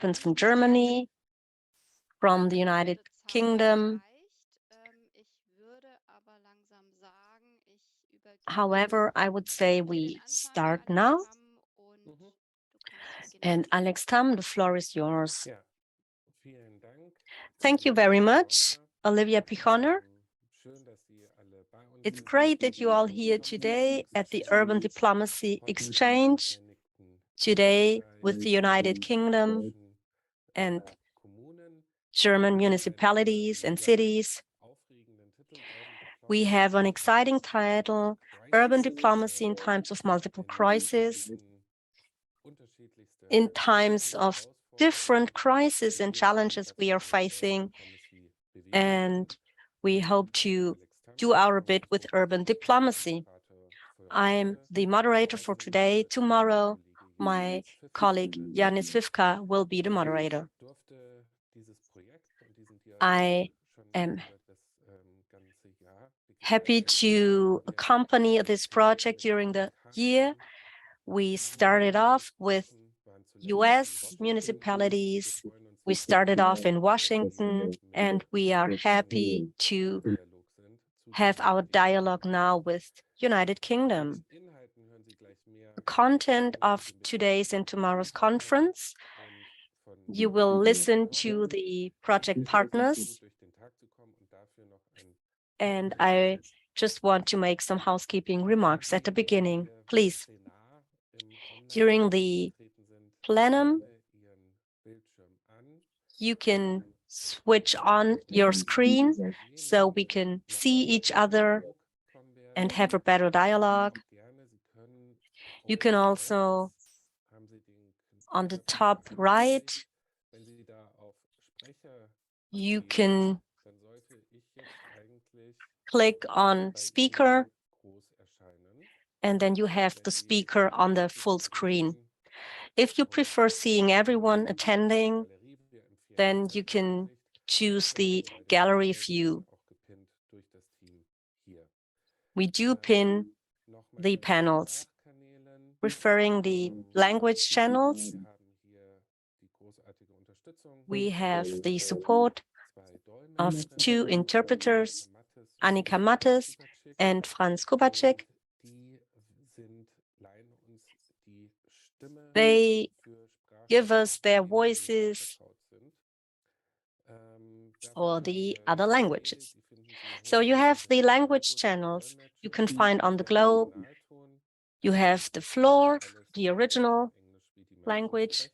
participants from Germany, from the United Kingdom. However, I would say we start now. And Alex Tam, the floor is yours. Thank you very much, Livia Pichorner. It's great that you all here today at the Urban Diplomacy Exchange, today with the United Kingdom and German municipalities and cities. We have an exciting title, Urban Diplomacy in Times of Multiple Crises. In times of different crises and challenges we are facing, and we hope to do our bit with urban diplomacy. I'm the moderator for today. Tomorrow, my colleague Janis Vivka will be the moderator. I am happy to accompany this project during the year. We started off with US municipalities. We started off in Washington, and we are happy to have our dialogue now with United Kingdom. The content of today's and tomorrow's conference, you will listen to the project partners, and I just want to make some housekeeping remarks at the beginning. Please, during the plenum, you can switch on your screen so we can see each other and have a better dialogue. You can also, on the top right, you can click on speaker, and then you have the speaker on the full screen. If you prefer seeing everyone attending, then you can choose the gallery view. We do pin the panels, referring the language channels. We have the support of 2 interpreters, Annika Mattes and Franz Kubacek. They give us their voices for the other languages. So you have the language channels you can find on the globe. You have the floor, the original language.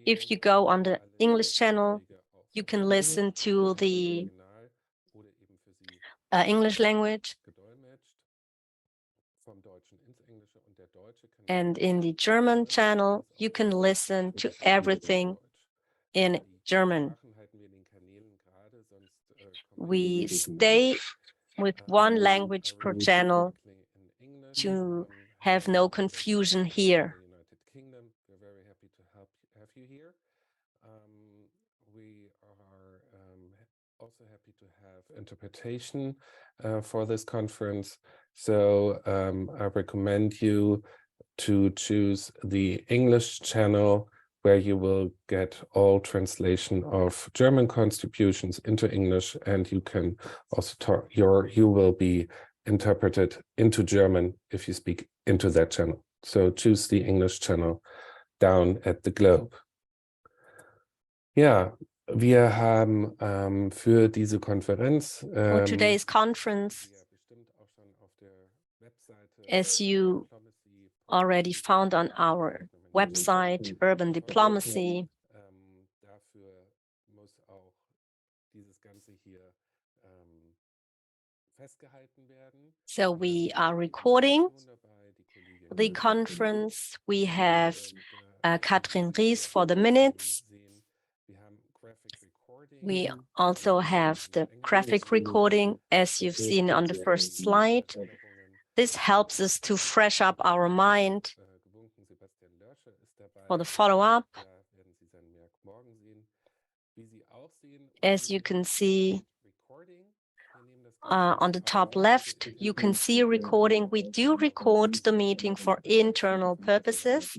If you go on the English channel, you can listen to the English language. And in the German channel, you can listen to everything in German. We stay with one language per channel to have no confusion here. We're very happy to have you here. We are also happy to have interpretation for this conference. So I recommend you to choose the English channel, where you will get all translation of German contributions into English, and you can also talk, you will be interpreted into German if you speak into that channel. So choose the English channel down at the globe. Ja, wir haben für diese Konferenz for today's conference, as you already found on our website, Urban Diplomacy. So we are recording the conference. We have Katrin Ries for the minutes. We also have the graphic recording, as you've seen on the first slide. This helps us to fresh up our mind for the follow-up. As you can see on the top left, you can see a recording. We do record the meeting for internal purposes.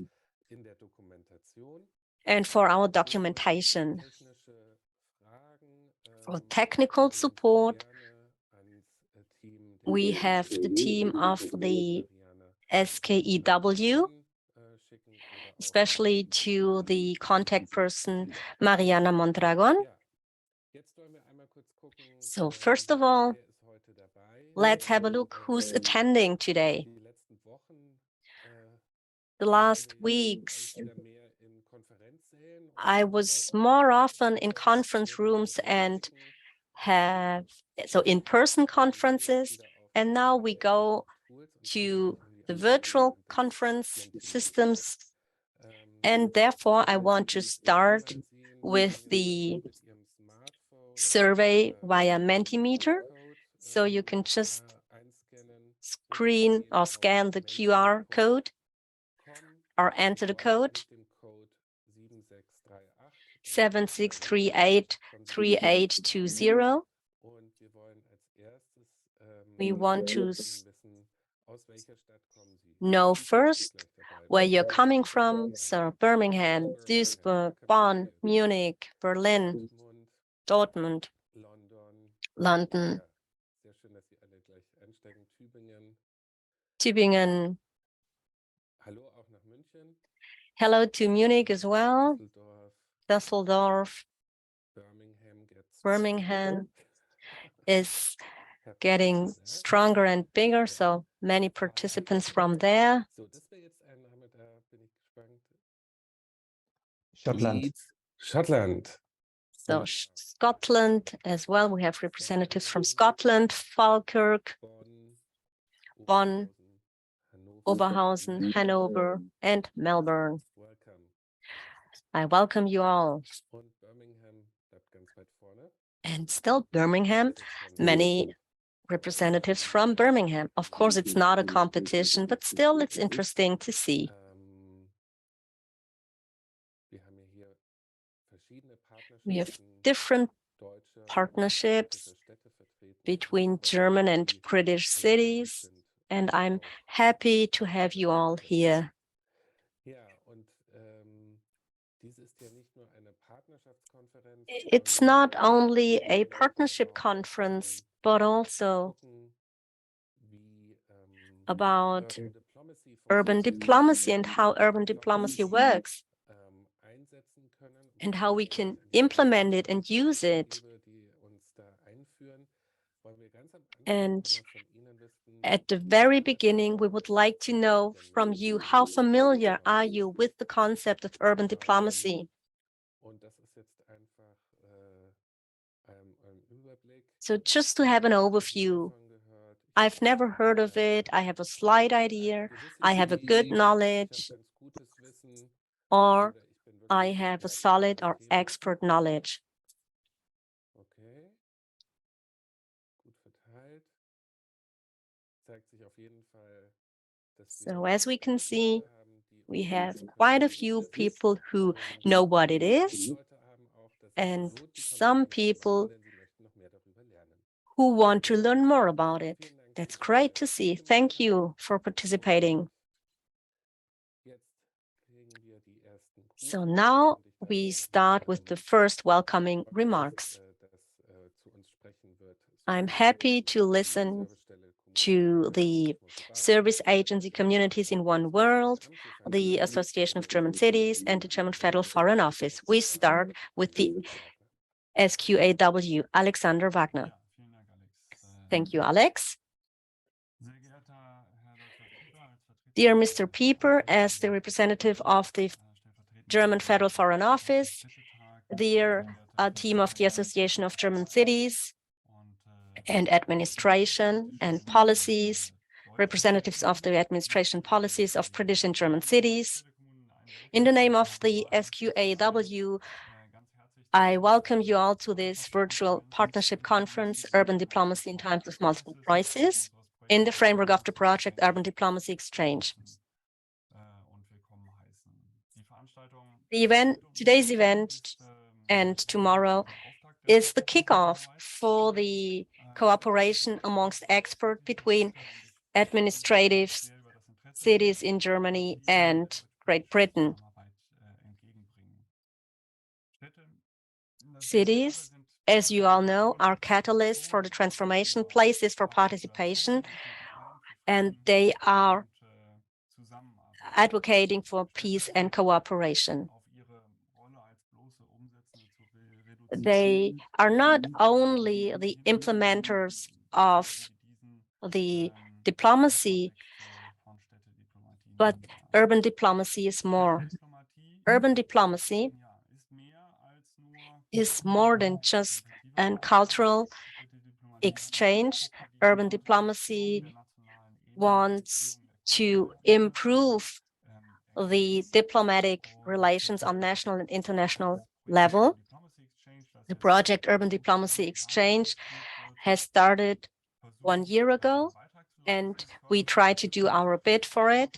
and for our documentation. For technical support, we have the team of the SKEW, especially to the contact person, Mariana Mondragon. So first of all, let's have a look who's attending today. The last weeks, I was more often in conference rooms and have in-person conferences, and now we go to the virtual conference systems, and therefore I want to start with the survey via Mentimeter. So you can just screen or scan the QR code or enter the code 76383820. We want to know first where you're coming from. So Birmingham, Duisburg, Bonn, Munich, Berlin, Dortmund, London, Tübingen. Hello to Munich as well, Düsseldorf, Birmingham is getting stronger and bigger, so many participants from there. Scotland. Scotland. So Scotland as well. We have representatives from Scotland, Falkirk, Bonn, Oberhausen, Hanover, and Melbourne. I welcome you all. And still Birmingham, many representatives from Birmingham. Of course, it's not a competition, but still it's interesting to see. We have different partnerships between German and British cities, and I'm happy to have you all here. It's not only a partnership conference, but also about urban diplomacy and how urban diplomacy works and how we can implement it and use it. And at the very beginning, we would like to know from you, how familiar are you with the concept of urban diplomacy? So just to have an overview, I've never heard of it. I have a slight idea. I have a good knowledge, or I have a solid or expert knowledge. So as we can see, we have quite a few people who know what it is, and some people who want to learn more about it. That's great to see. Thank you for participating. So now we start with the first welcoming remarks. I'm happy to listen to the service agency communities in one world, the Association of German Cities, and the German Federal Foreign Office. We start with the SQAW, Alexander Wagner. Thank you, Alex. Dear Mr. Pieper, as the representative of the German Federal Foreign Office, dear team of the Association of German Cities and Administration and Policies, representatives of the administration policies of British and German cities. In the name of the SQAW, I welcome you all to this virtual partnership conference, Urban Diplomacy in Times of Multiple Crises, in the framework of the project Urban Diplomacy Exchange. Today's event and tomorrow is the kickoff for the cooperation amongst experts between administrative cities in Germany and Great Britain. Cities, as you all know, are catalysts for the transformation, places for participation, and they are advocating for peace and cooperation. They are not only the implementers of the diplomacy, but urban diplomacy is more. Urban diplomacy is more than just a cultural exchange. Urban diplomacy wants to improve the diplomatic relations on national and international level. The project Urban Diplomacy Exchange has started 1 year ago, and we try to do our bit for it.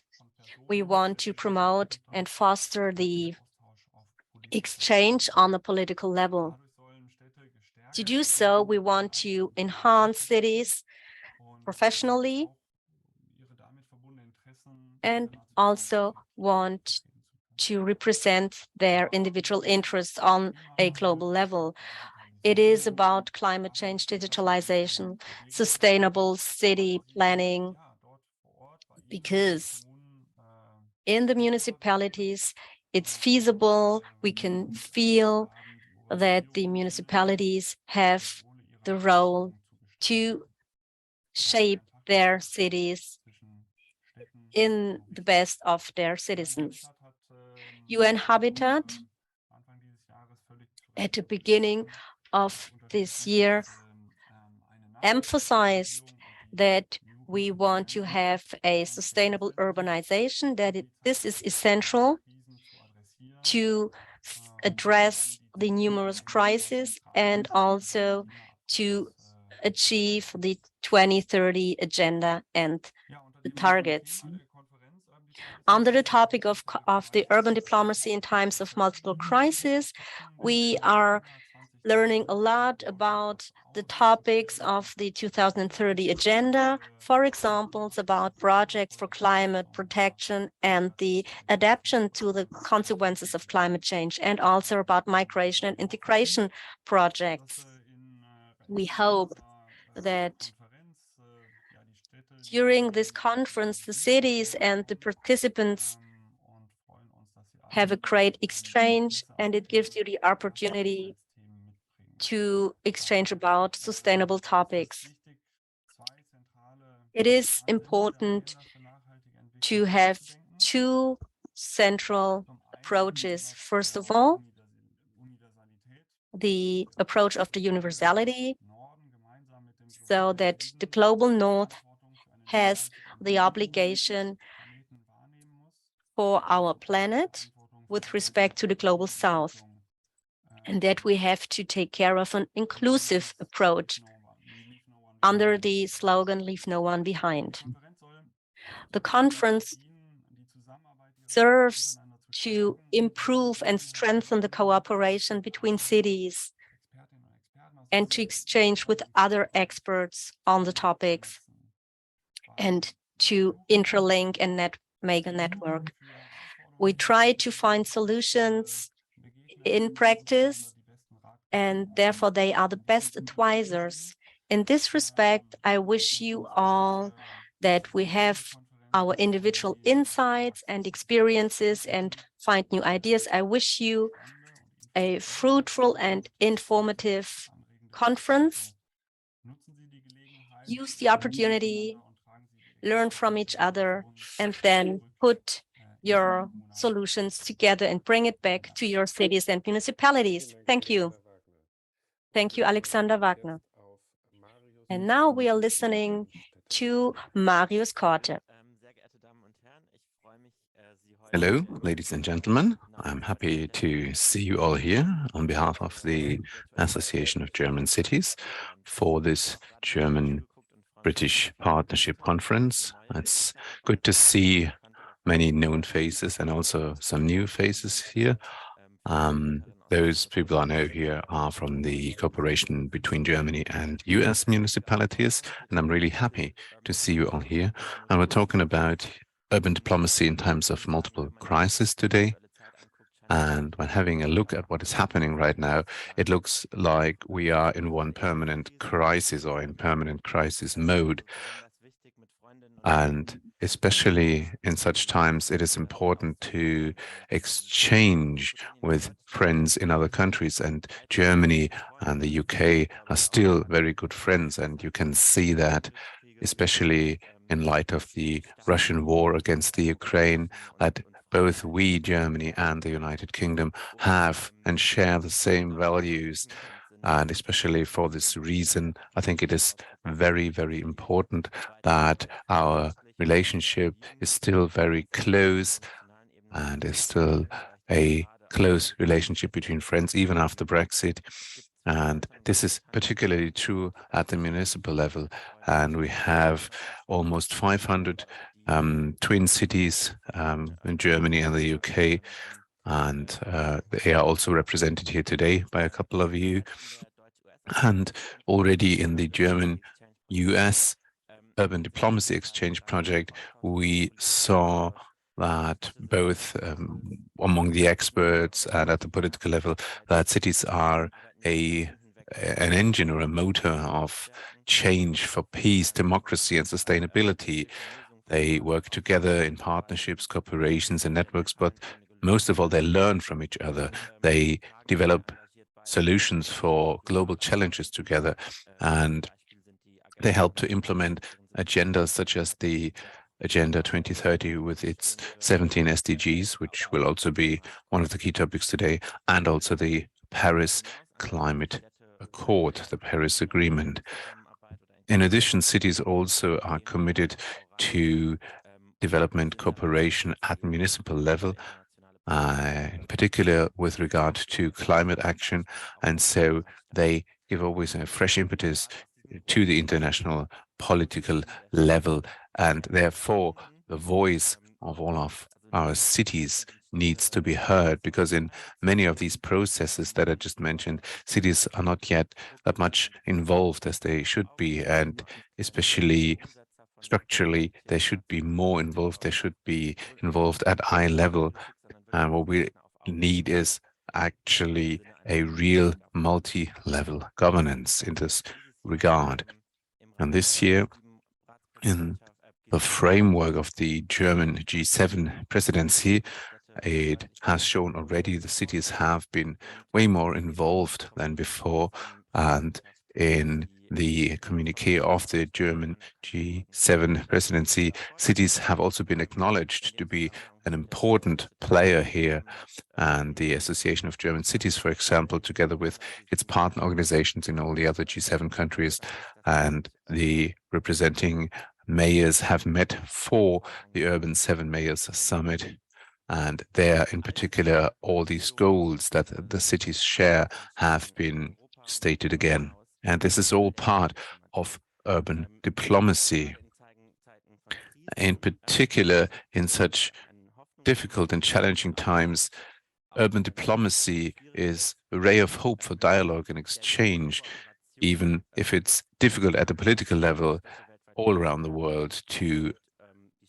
We want to promote and foster the exchange on the political level. To do so, we want to enhance cities professionally and also want to represent their individual interests on a global level. It is about climate change, digitalization, sustainable city planning, because in the municipalities, it's feasible. We can feel that the municipalities have the role to shape their cities in the best of their citizens. UN Habitat, at the beginning of this year, emphasized that we want to have a sustainable urbanization, that this is essential to address the numerous crises and also to achieve the 2030 agenda and the targets. Under the topic of the urban diplomacy in times of multiple crises, we are learning a lot about the topics of the 2030 agenda, for example, about projects for climate protection and the adaptation to the consequences of climate change, and also about migration and integration projects. We hope that during this conference, the cities and the participants have a great exchange, and it gives you the opportunity to exchange about sustainable topics. It is important to have two central approaches. First of all, the approach of the universality, so that the global North has the obligation for our planet with respect to the global South, and that we have to take care of an inclusive approach under the slogan, "Leave no one behind." The conference serves to improve and strengthen the cooperation between cities and to exchange with other experts on the topics and to interlink and make a network. We try to find solutions in practice, and therefore they are the best advisors. In this respect, I wish you all that we have our individual insights and experiences and find new ideas. I wish you a fruitful and informative conference. Use the opportunity, learn from each other, and then put your solutions together and bring it back to your cities and municipalities. Thank you. Thank you, Alexander Wagner. And now we are listening to Marius Korte. Hello, ladies and gentlemen. I'm happy to see you all here on behalf of the Association of German Cities for this German-British Partnership Conference. It's good to see many known faces and also some new faces here. Those people I know here are from the cooperation between Germany and US municipalities, and I'm really happy to see you all here. And we're talking about urban diplomacy in times of multiple crises today. And when having a look at what is happening right now, it looks like we are in one permanent crisis or in permanent crisis mode. And especially in such times, it is important to exchange with friends in other countries. And Germany and the UK are still very good friends. And you can see that, especially in light of the Russian war against the Ukraine, that both we, Germany and the United Kingdom, have and share the same values. And especially for this reason, I think it is very, very important that our relationship is still very close and is still a close relationship between friends, even after Brexit. And this is particularly true at the municipal level. And we have almost 500 twin cities in Germany and the UK. And they are also represented here today by a couple of you. And already in the German-US Urban Diplomacy Exchange project, we saw that both among the experts and at the political level, that cities are an engine or a motor of change for peace, democracy, and sustainability. They work together in partnerships, cooperations, and networks, but most of all, they learn from each other. They develop solutions for global challenges together, and they help to implement agendas such as the Agenda 2030 with its 17 SDGs, which will also be one of the key topics today, and also the Paris Climate Accord, the Paris Agreement. In addition, cities also are committed to development cooperation at municipal level, in particular with regard to climate action. And so they give always a fresh impetus to the international political level. And therefore, the voice of all of our cities needs to be heard, because in many of these processes that I just mentioned, cities are not yet that much involved as they should be. And especially structurally, they should be more involved. They should be involved at eye level. And what we need is actually a real multi-level governance in this regard. And this year, in the framework of the German G7 presidency, it has shown already the cities have been way more involved than before. And in the communique of the German G7 presidency, cities have also been acknowledged to be an important player here. And the Association of German Cities, for example, together with its partner organizations in all the other G7 countries and the representing mayors, have met for the Urban 7 Mayors Summit. And there, in particular, all these goals that the cities share have been stated again. And this is all part of urban diplomacy. In particular, in such difficult and challenging times, urban diplomacy is a ray of hope for dialogue and exchange, even if it's difficult at the political level all around the world to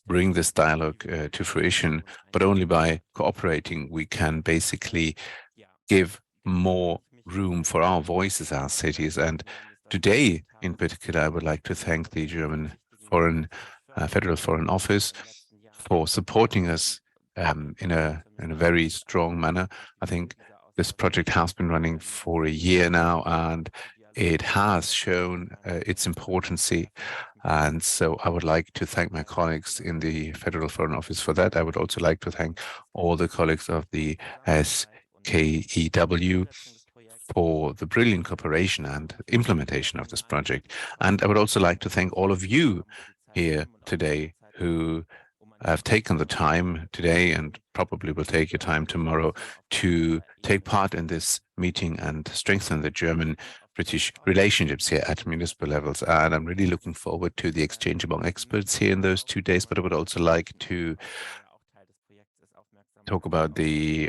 bring this dialogue to fruition. But only by cooperating we can basically give more room for our voices, our cities. And today, in particular, I would like to thank the German Federal Foreign Office for supporting us in a very strong manner. I think this project has been running for a year now, and it has shown its importance. And so I would like to thank my colleagues in the Federal Foreign Office for that. I would also like to thank all the colleagues of the SKEW for the brilliant cooperation and implementation of this project. And I would also like to thank all of you here today who have taken the time today and probably will take your time tomorrow to take part in this meeting and strengthen the German-British relationships here at municipal levels. And I'm really looking forward to the exchange among experts here in those 2 days, but I would also like to talk about pay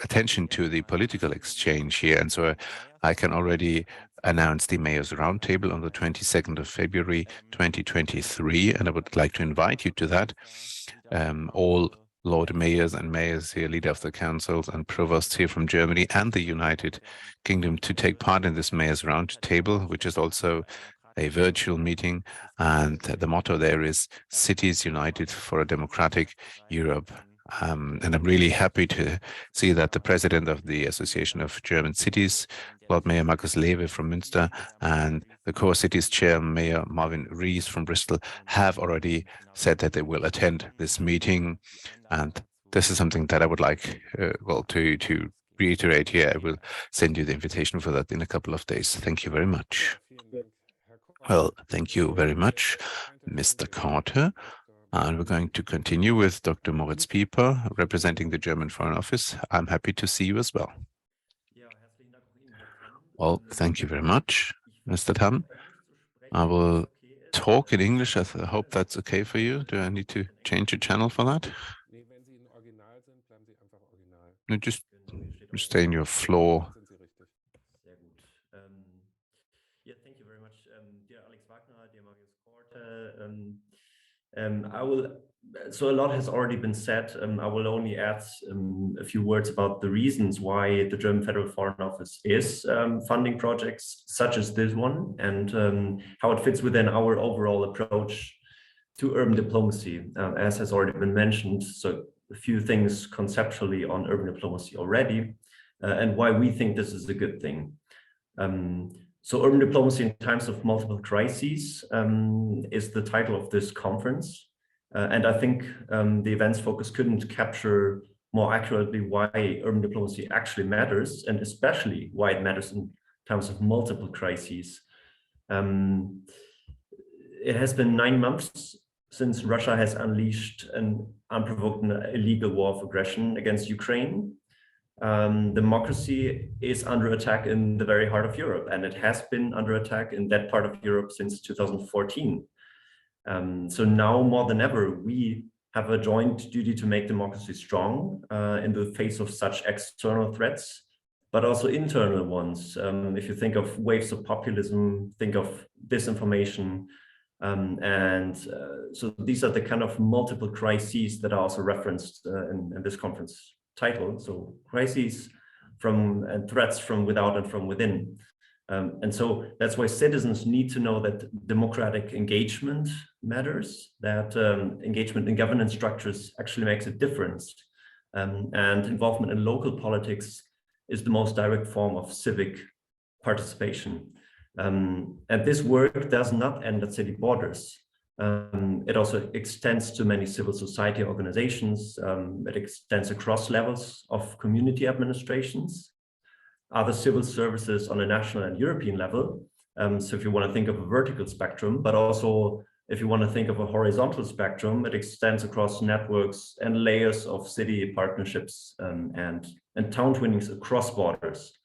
attention to the political exchange here. And so I can already announce the Mayor's Roundtable on the 22nd of February, 2023, and I would like to invite you to that. All Lord Mayors and Mayors here, leader of the councils and provosts here from Germany and the United Kingdom to take part in this Mayors Roundtable, which is also a virtual meeting. And the motto there is Cities United for a Democratic Europe. And I'm really happy to see that the president of the Association of German Cities, Lord Mayor Markus Lewe from Münster, and the Core Cities Chair, Mayor Marvin Rees from Bristol, have already said that they will attend this meeting. And this is something that I would like, to reiterate here. I will send you the invitation for that in a couple of days. Thank you very much. Well, thank you very much, Mr. Korte. And we're going to continue with Dr. Moritz Pieper, representing the German Foreign Office. I'm happy to see you as well. Well, thank you very much, Mr. Tam. I will talk in English. I hope that's okay for you. Do I need to change the channel for that? No, just stay in your floor. Yeah, thank you very much, dear Alex Wagner, dear Marius Korte. So a lot has already been said. I will only add a few words about the reasons why the German Federal Foreign Office is funding projects such as this one, and how it fits within our overall approach to urban diplomacy, as has already been mentioned. So a few things conceptually on urban diplomacy already, and why we think this is a good thing. So urban diplomacy in times of multiple crises is the title of this conference. And I think the event's focus couldn't capture more accurately why urban diplomacy actually matters, and especially why it matters in times of multiple crises. It has been 9 months since Russia has unleashed an unprovoked and illegal war of aggression against Ukraine. Democracy is under attack in the very heart of Europe, and it has been under attack in that part of Europe since 2014. So now more than ever, we have a joint duty to make democracy strong in the face of such external threats, but also internal ones. If you think of waves of populism, think of disinformation, so these are the kind of multiple crises that are also referenced in this conference title. So crises from and threats from without and from within. And so that's why citizens need to know that democratic engagement matters, that engagement in governance structures actually makes a difference. And involvement in local politics is the most direct form of civic participation. And this work does not end at city borders. It also extends to many civil society organizations. It extends across levels of community administrations, other civil services on a national and European level. So if you want to think of a vertical spectrum, but also if you want to think of a horizontal spectrum, it extends across networks and layers of city partnerships and town twinnings across borders.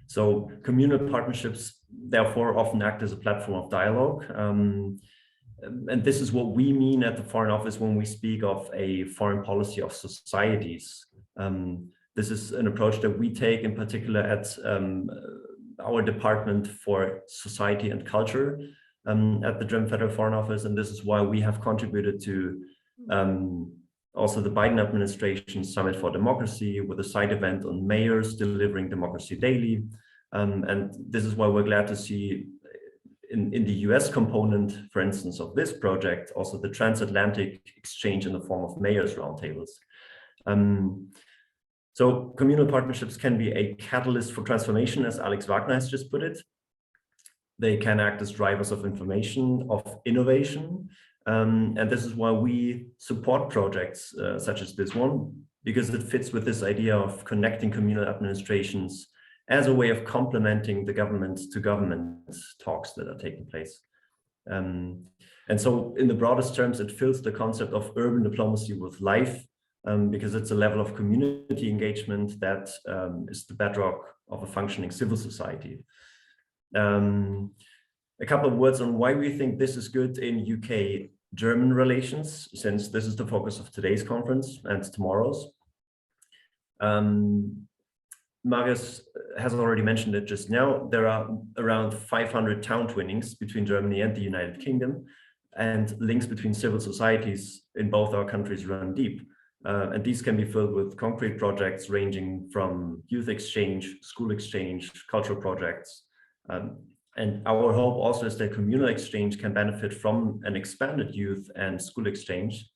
So communal partnerships, therefore, often act as a platform of dialogue. And this is what we mean at the Foreign Office when we speak of a foreign policy of societies. This is an approach that we take in particular at our Department for Society and Culture at the German Federal Foreign Office. And this is why we have contributed to also the Biden administration's Summit for Democracy with a side event on mayors delivering democracy daily. And this is why we're glad to see in the US component, for instance, of this project, also the transatlantic exchange in the form of mayors roundtables. So communal partnerships can be a catalyst for transformation, as Alex Wagner has just put it. They can act as drivers of information, of innovation. And this is why we support projects such as this one, because it fits with this idea of connecting communal administrations as a way of complementing the government-to-government talks that are taking place. And so in the broadest terms, it fills the concept of urban diplomacy with life, because it's a level of community engagement that is the bedrock of a functioning civil society. A couple of words on why we think this is good in UK-German relations, since this is the focus of today's conference and tomorrow's. Marius has already mentioned it just now. There are around 500 town twinnings between Germany and the United Kingdom. and links between civil societies in both our countries run deep. And these can be filled with concrete projects ranging from youth exchange, school exchange, cultural projects. And our hope also is that communal exchange can benefit from an expanded youth and school exchange.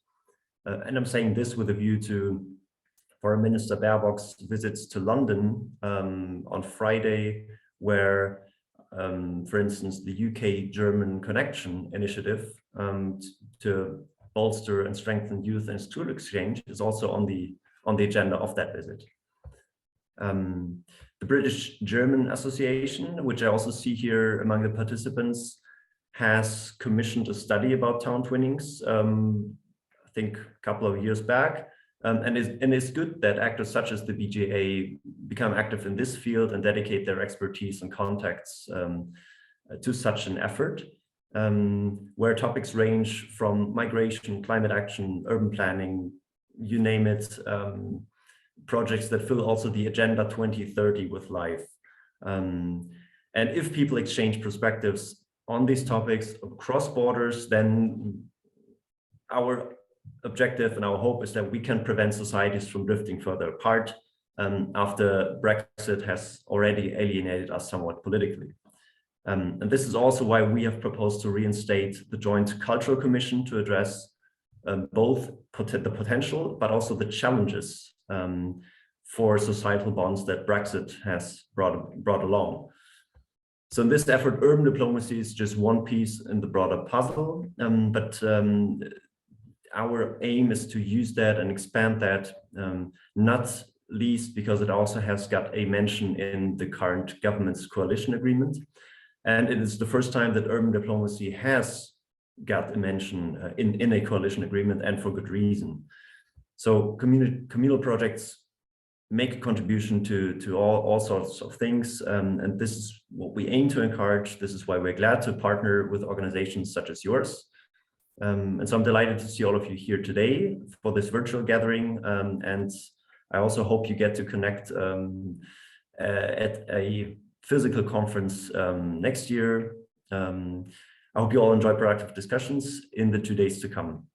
And I'm saying this with a view to Foreign Minister Baerbock's visits to London on Friday, where, for instance, the UK-German Connection initiative to bolster and strengthen youth and school exchange is also on the agenda of that visit. The British-German Association, which I also see here among the participants, has commissioned a study about town twinnings, I think a couple of years back. And it's good that actors such as the BJA become active in this field and dedicate their expertise and contacts to such an effort, where topics range from migration, climate action, urban planning, you name it, projects that fill also the Agenda 2030 with life. And if people exchange perspectives on these topics across borders, then our objective and our hope is that we can prevent societies from drifting further apart after Brexit has already alienated us somewhat politically. And this is also why we have proposed to reinstate the Joint Cultural Commission to address both the potential, but also the challenges for societal bonds that Brexit has brought along. So in this effort, urban diplomacy is just one piece in the broader puzzle, but our aim is to use that and expand that, not least because it also has got a mention in the current government's coalition agreement. And it is the first time that urban diplomacy has got a mention in a coalition agreement, and for good reason. So communal projects make a contribution to all sorts of things, and this is what we aim to encourage. This is why we're glad to partner with organizations such as yours. And so I'm delighted to see all of you here today for this virtual gathering, and I also hope you get to connect at a physical conference next year. I hope you all enjoy productive discussions in the 2 days to come.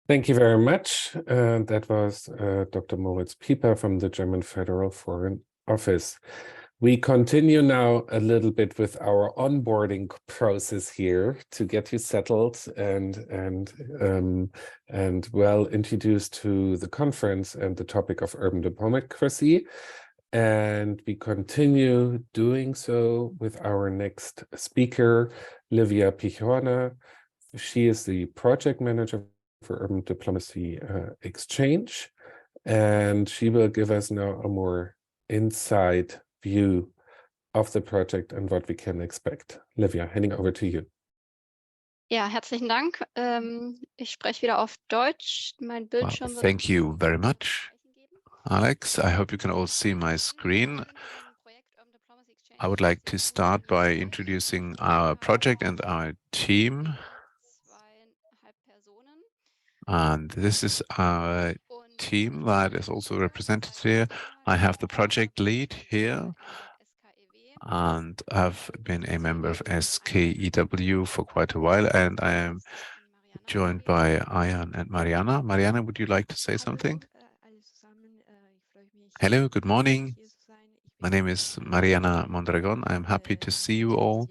Thank you very much. That was Dr. Moritz Pieper from the German Federal Foreign Office. We continue now a little bit with our onboarding process here to get you settled and well introduced to the conference and the topic of urban diplomacy. And we continue doing so with our next speaker, Livia Pichorner. She is the project manager for Urban Diplomacy Exchange, and she will give us now a more inside view of the project and what we can expect. Livia, handing over to you. Ja, herzlichen Dank. Ich spreche wieder auf Deutsch. Mein Bildschirm wird Thank you very much, Alex. I hope you can all see my screen. I would like to start by introducing our project and our team. And this is our team that is also represented here. I have the project lead here, and I've been a member of SKEW for quite a while, and I am joined by Ayan and Mariana. Mariana, would you like to say something? Hello, good morning. My name is Mariana Mondragon. I'm happy to see you all,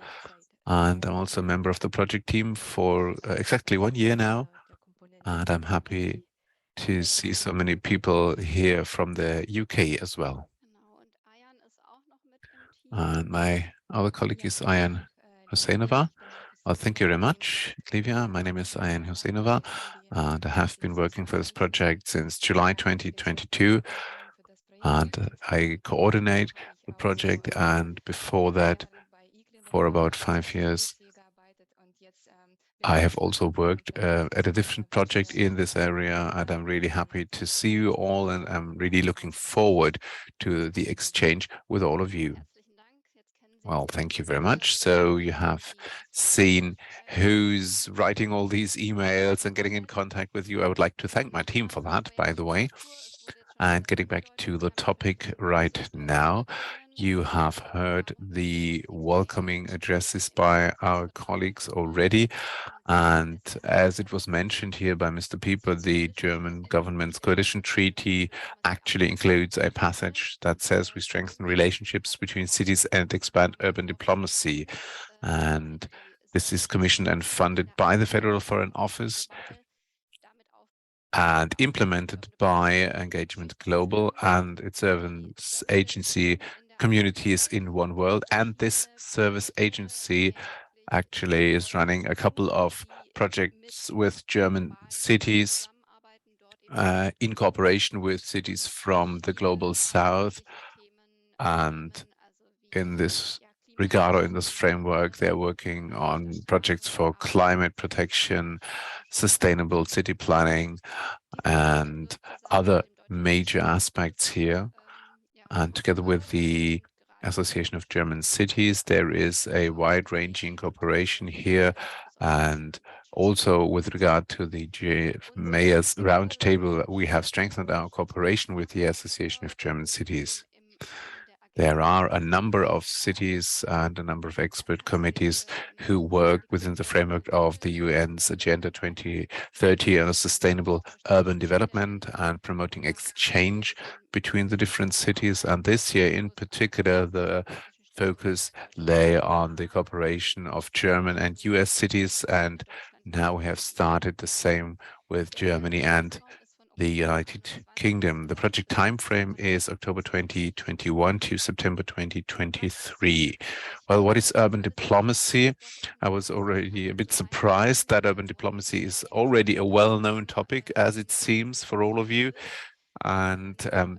and I'm also a member of the project team for exactly 1 year now. And I'm happy to see so many people here from the UK as well. And my other colleague is Ayan Husseinova. Well, thank you very much, Livia. My name is Ayan Husseinova, and I have been working for this project since July 2022. And I coordinate the project, and before that, for about 5 years, I have also worked at a different project in this area, and I'm really happy to see you all, and I'm really looking forward to the exchange with all of you. Well, thank you very much. So you have seen who's writing all these emails and getting in contact with you. I would like to thank my team for that, by the way. And getting back to the topic right now, You have heard the welcoming addresses by our colleagues already. And as it was mentioned here by Mr. Pieper, the German government's coalition treaty actually includes a passage that says we strengthen relationships between cities and expand urban diplomacy. And this is commissioned and funded by the Federal Foreign Office and implemented by Engagement Global and its service agency Communities in One World. And this service agency actually is running a couple of projects with German cities in cooperation with cities from the Global South. And in this regard, or in this framework, they're working on projects for climate protection, sustainable city planning, and other major aspects here. And together with the Association of German Cities, there is a wide-ranging cooperation here. And also with regard to the Mayor's Roundtable, we have strengthened our cooperation with the Association of German Cities. There are a number of cities and a number of expert committees who work within the framework of the UN's Agenda 2030 on sustainable urban development and promoting exchange between the different cities. And this year in particular, the focus lay on the cooperation of German and US cities. And now we have started the same with Germany and the United Kingdom. The project timeframe is October 2021 to September 2023. Well, what is urban diplomacy? I was already a bit surprised that urban diplomacy is already a well-known topic, as it seems for all of you. And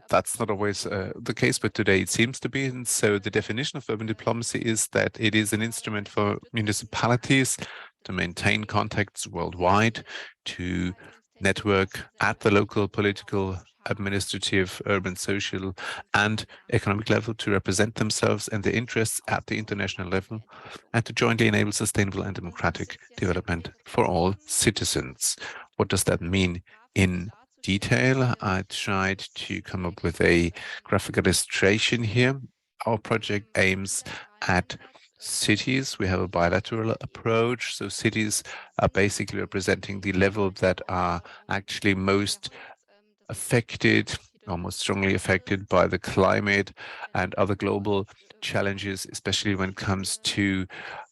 that's not always the case, but today it seems to be. And so the definition of urban diplomacy is that it is an instrument for municipalities to maintain contacts worldwide, to network at the local, political, administrative, urban, social, and economic level, to represent themselves and their interests at the international level, and to jointly enable sustainable and democratic development for all citizens. What does that mean in detail? I tried to come up with a graphic illustration here. Our project aims at cities. We have a bilateral approach. So cities are basically representing the level that are actually most affected, or most strongly affected by the climate and other global challenges, especially when it comes to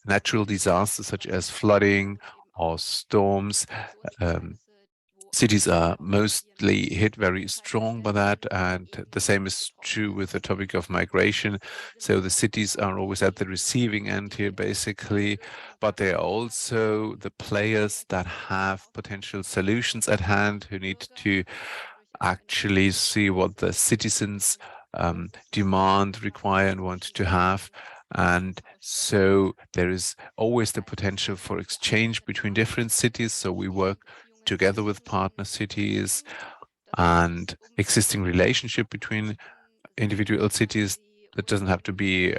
natural disasters such as flooding or storms. Cities are mostly hit very strong by that, and the same is true with the topic of migration. So the cities are always at the receiving end here, basically, but they are also the players that have potential solutions at hand, who need to actually see what the citizens demand, require, and want to have. And so there is always the potential for exchange between different cities. So we work together with partner cities, and existing relationship between individual cities. That doesn't have to be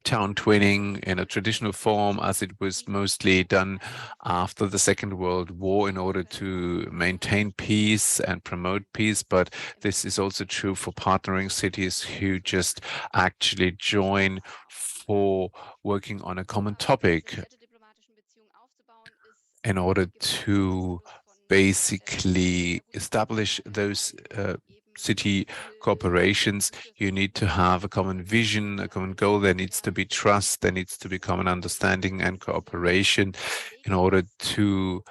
town twinning in a traditional form, as it was mostly done after the Second World War in order to maintain peace and promote peace. But this is also true for partnering cities who just actually join for working on a common topic in order to basically establish those city corporations. You need to have a common vision, a common goal. There needs to be trust, there needs to be common understanding and cooperation in order to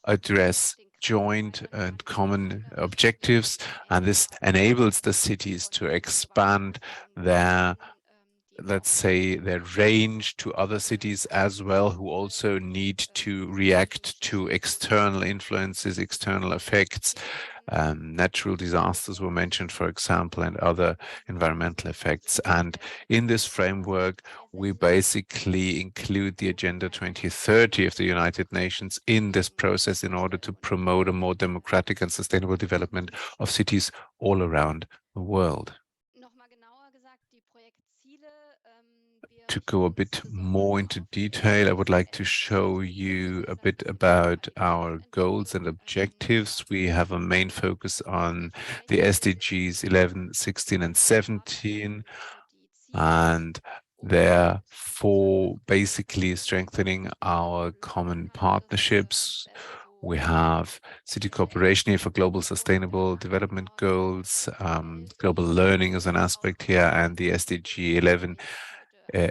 address joint and common objectives. And this enables the cities to expand their, let's say, their range to other cities as well, who also need to react to external influences, external effects. Natural disasters were mentioned, for example, and other environmental effects. And in this framework, we basically include the Agenda 2030 of the United Nations in this process in order to promote a more democratic and sustainable development of cities all around the world. to go a bit more into detail, I would like to show you a bit about our goals and objectives. We have a main focus on the SDGs 11, 16, and 17, and therefore basically strengthening our common partnerships. We have city cooperation here for global sustainable development goals, global learning is an aspect here, and the SDG 11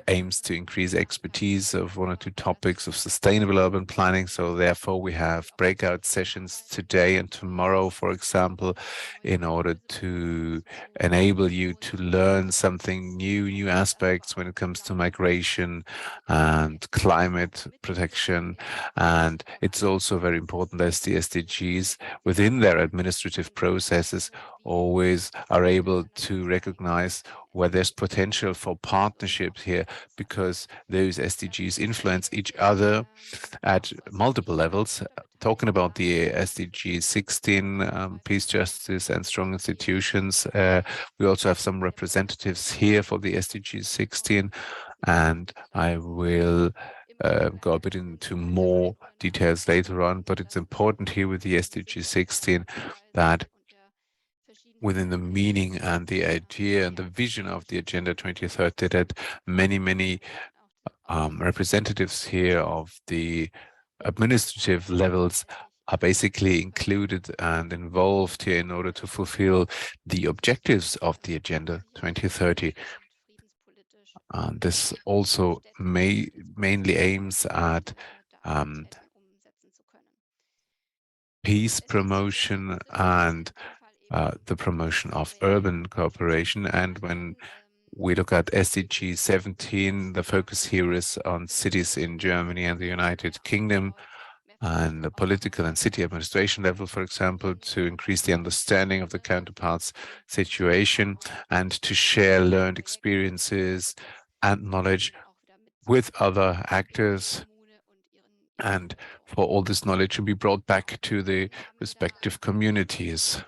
aims to increase expertise of one or two topics of sustainable urban planning. So therefore we have breakout sessions today and tomorrow, for example, in order to enable you to learn something new aspects when it comes to migration and climate protection. And it's also very important that the SDGs within their administrative processes always are able to recognize where there's potential for partnerships here, because those SDGs influence each other at multiple levels. Talking about the SDG 16, peace, justice, and strong institutions, we also have some representatives here for the SDG 16, and I will go a bit into more details later on, but it's important here with the SDG 16 that within the meaning and the idea and the vision of the Agenda 2030, that many representatives here of the administrative levels are basically included and involved here in order to fulfill the objectives of the Agenda 2030. This also mainly aims at peace promotion and the promotion of urban cooperation. And when we look at SDG 17, the focus here is on cities in Germany and the United Kingdom, and the political and city administration level, for example, to increase the understanding of the counterparts' situation and to share learned experiences and knowledge with other actors, and for all this knowledge to be brought back to the respective communities.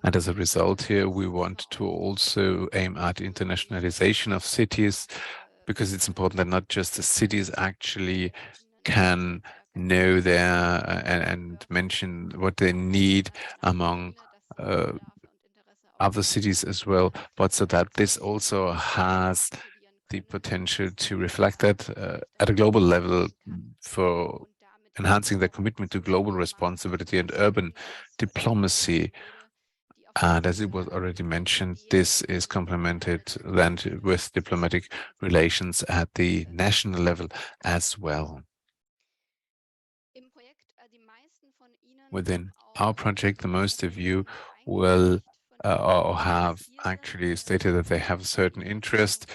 And as a result here, we want to also aim at internationalization of cities, because it's important that not just the cities actually can know their and mention what they need among other cities as well, but so that this also has the potential to reflect that at a global level for enhancing their commitment to global responsibility and urban diplomacy. And as it was already mentioned, this is complemented then with diplomatic relations at the national level as well. Within our project, the most of you will or have actually stated that they have a certain interest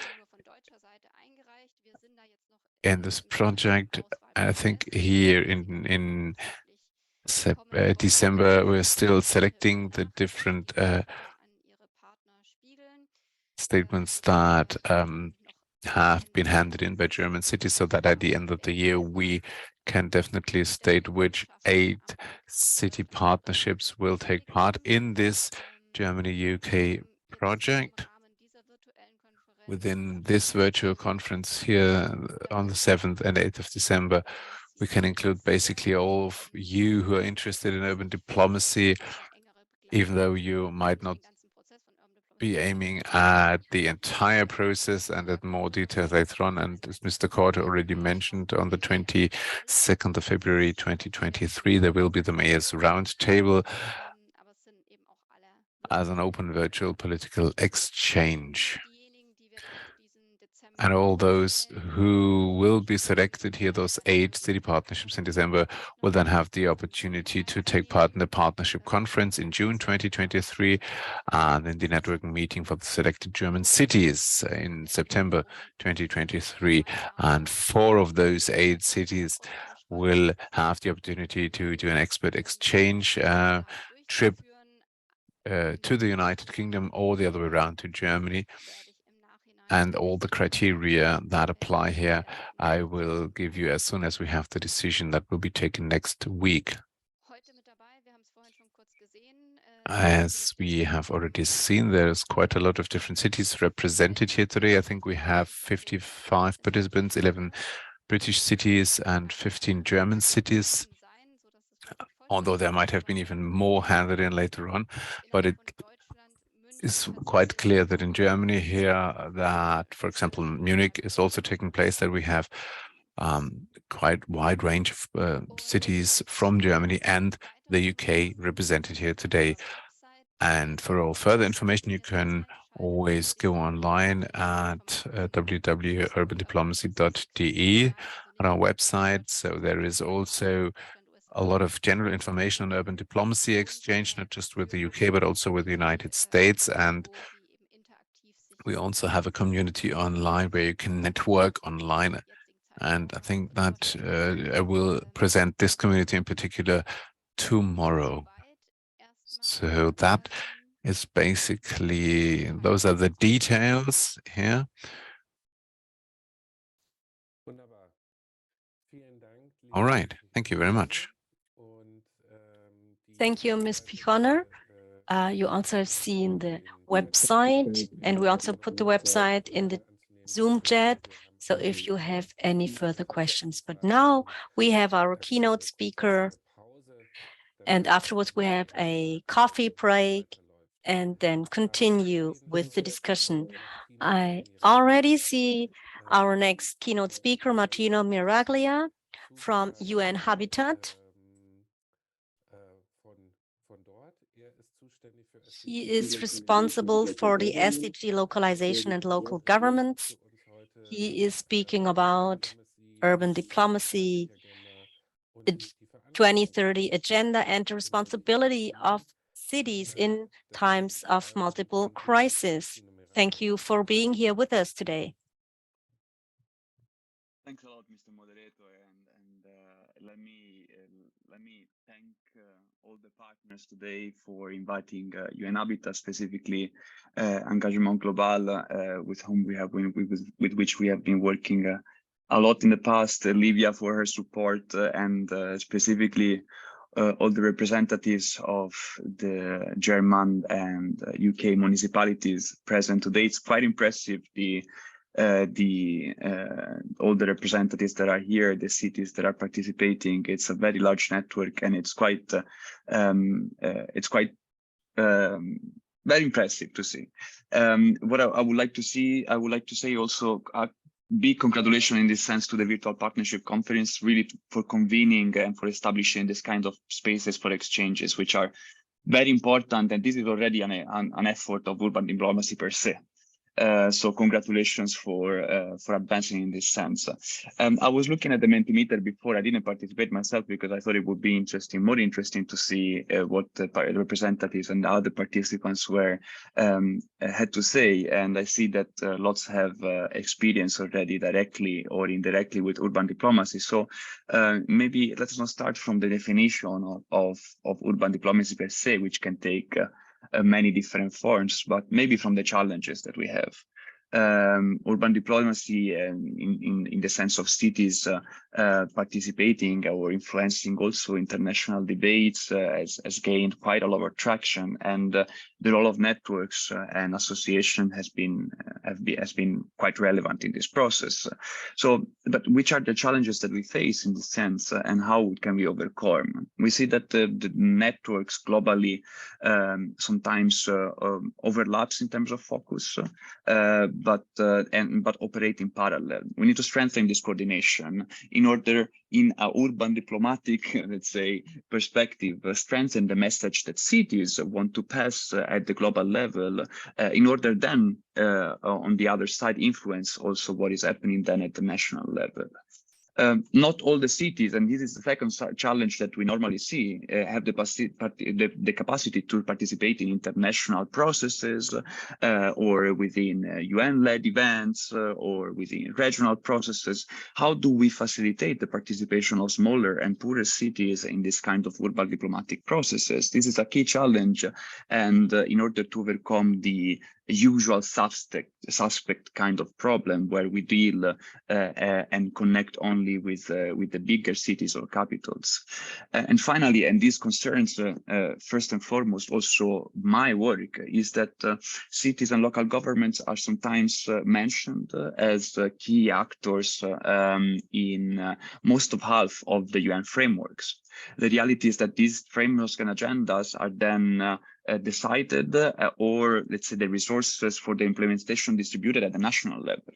in this project. I think here in December, we're still selecting the different statements that have been handed in by German cities, so that at the end of the year, we can definitely state which 8 city partnerships will take part in this Germany-UK project. Within this virtual conference here on the 7th and 8th of December, we can include basically all of you who are interested in urban diplomacy, even though you might not be aiming at the entire process and at more detail later on. And as Mr. Korte already mentioned, on the 22nd of February 2023, there will be the Mayor's Roundtable as an open virtual political exchange. And all those who will be selected here, those 8 city partnerships in December, will then have the opportunity to take part in the partnership conference in June 2023 and in the networking meeting for the selected German cities in September 2023. And 4 of those 8 cities will have the opportunity to do an expert exchange trip to the United Kingdom or the other way around to Germany. And all the criteria that apply here, I will give you as soon as we have the decision that will be taken next week. As we have already seen, there's quite a lot of different cities represented here today. I think we have 55 participants, 11 British cities and 15 German cities, although there might have been even more handed in later on. But it is quite clear that in Germany here, that, for example, Munich is also taking place, that we have quite wide range of cities from Germany and the UK represented here today. And for all further information, you can always go online at www.urbandiplomacy.de on our website. So there is also a lot of general information on urban diplomacy exchange, not just with the UK, but also with the United States. And we also have a community online where you can network online. And I think that I will present this community in particular tomorrow. So that is basically, those are the details here. All right, thank you very much. Thank you, Ms. Pichorner. You also have seen the website, and we also put the website in the Zoom chat. So if you have any further questions, but now we have our keynote speaker, and afterwards we have a coffee break and then continue with the discussion. I already see our next keynote speaker, Martino Miraglia from UN Habitat. He is responsible for the SDG localization and local governments. He is speaking about urban diplomacy, the 2030 agenda, and the responsibility of cities in times of multiple crises. Thank you for being here with us today. Thanks a lot, Mr. Moderator, and let me thank all the partners today for inviting UN Habitat, specifically Engagement Global, with which we have been working a lot in the past. Livia for her support, and specifically all the representatives of the German and UK municipalities present today. It's quite impressive, all the representatives that are here, the cities that are participating. It's a very large network, and it's quite very impressive to see. What I would like to say also a big congratulations in this sense to the Virtual Partnership Conference, really for convening and for establishing this kind of spaces for exchanges, which are very important. And this is already an effort of urban diplomacy per se. So congratulations for advancing in this sense. I was looking at the Mentimeter before. I didn't participate myself because I thought it would be more interesting to see what the representatives and the other participants had to say. And I see that lots have experience already directly or indirectly with urban diplomacy. So maybe let's not start from the definition of urban diplomacy per se, which can take many different forms, but maybe from the challenges that we have. Urban diplomacy in the sense of cities participating or influencing also international debates has gained quite a lot of traction, and the role of networks and association has been quite relevant in this process. So, but which are the challenges that we face in this sense, and how can we overcome? We see that the networks globally sometimes overlaps in terms of focus, but operate in parallel. We need to strengthen this coordination in order, in a urban diplomatic, let's say, perspective, strengthen the message that cities want to pass at the global level, in order then, on the other side, influence also what is happening then at the national level. Not all the cities, and this is the second challenge that we normally see, have the capacity to participate in international processes, or within UN-led events, or within regional processes. How do we facilitate the participation of smaller and poorer cities in this kind of urban diplomatic processes? This is a key challenge, and in order to overcome the usual suspect kind of problem where we deal and connect only with the bigger cities or capitals. And finally, and this concerns first and foremost also my work, is that cities and local governments are sometimes mentioned as key actors in most of half of the UN frameworks. The reality is that these frameworks and agendas are then decided or let's say the resources for the implementation distributed at the national level.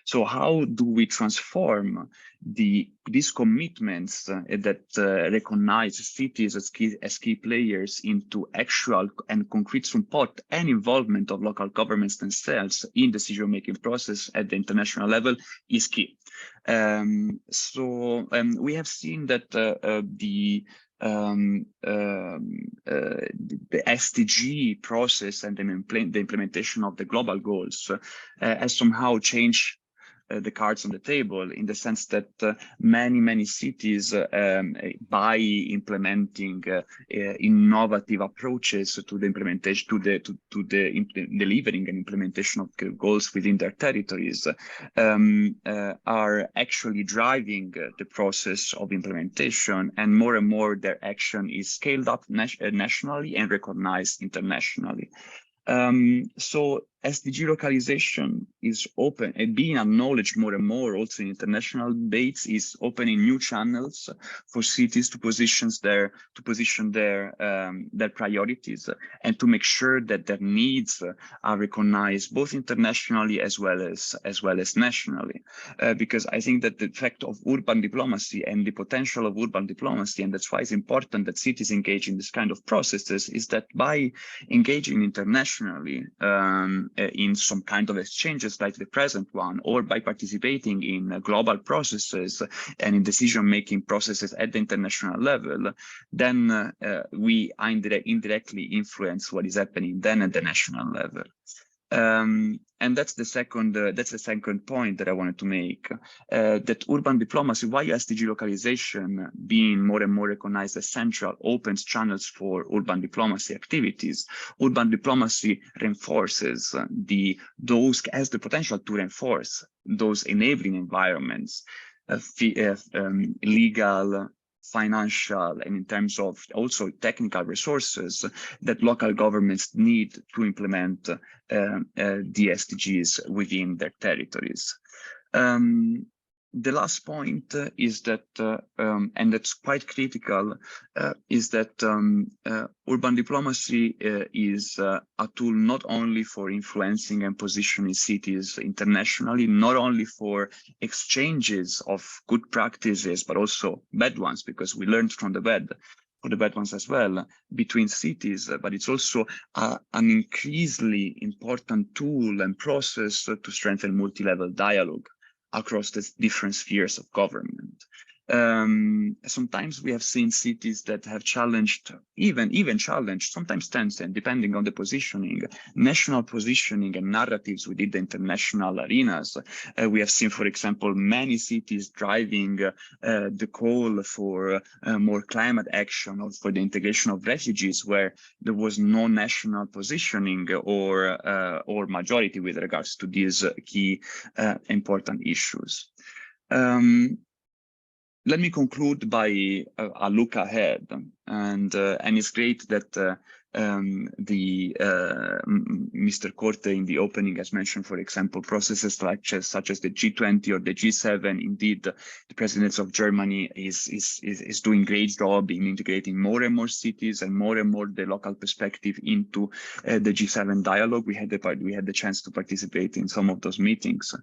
So how do we transform these commitments that recognize cities as key players into actual and concrete support and involvement of local governments themselves in decision-making process at the international level is key. We have seen that the SDG process and the implementation of the global goals has somehow changed the cards on the table, in the sense that many cities, by implementing innovative approaches to the implementation, to the delivering and implementation of goals within their territories, are actually driving the process of implementation, and more their action is scaled up nationally and recognized internationally. So SDG localization is open and being acknowledged more and more also in international debates, is opening new channels for cities to position their priorities and to make sure that their needs are recognized both internationally as well as nationally. Because I think that the effect of urban diplomacy and the potential of urban diplomacy, and that's why it's important that cities engage in this kind of processes, is that by engaging internationally in some kind of exchanges like the present one, or by participating in global processes and in decision-making processes at the international level, then we indirectly influence what is happening then at the national level. And that's the second point that I wanted to make, that urban diplomacy, why SDG localization being more and more recognized as central, opens channels for urban diplomacy activities. Urban diplomacy reinforces has the potential to reinforce those enabling environments, legal, financial, and in terms of also technical resources that local governments need to implement the SDGs within their territories. The last point is that, and that's quite critical, is that urban diplomacy is a tool not only for influencing and positioning cities internationally, not only for exchanges of good practices, but also bad ones, because we learned from the bad ones as well between cities, but it's also an increasingly important tool and process to strengthen multi-level dialogue across the different spheres of government. Sometimes we have seen cities that have challenged, even challenged, sometimes tense, and depending on the positioning, national positioning and narratives within the international arenas. We have seen, for example, many cities driving the call for more climate action or for the integration of refugees, where there was no national positioning or majority with regards to these key important issues. Let me conclude by a look ahead, and it's great that Mr. Korte in the opening has mentioned, for example, processes such as the G20 or the G7. Indeed, the presidents of Germany is doing great job in integrating more and more cities and more the local perspective into the G7 dialogue. We had the chance to participate in some of those meetings.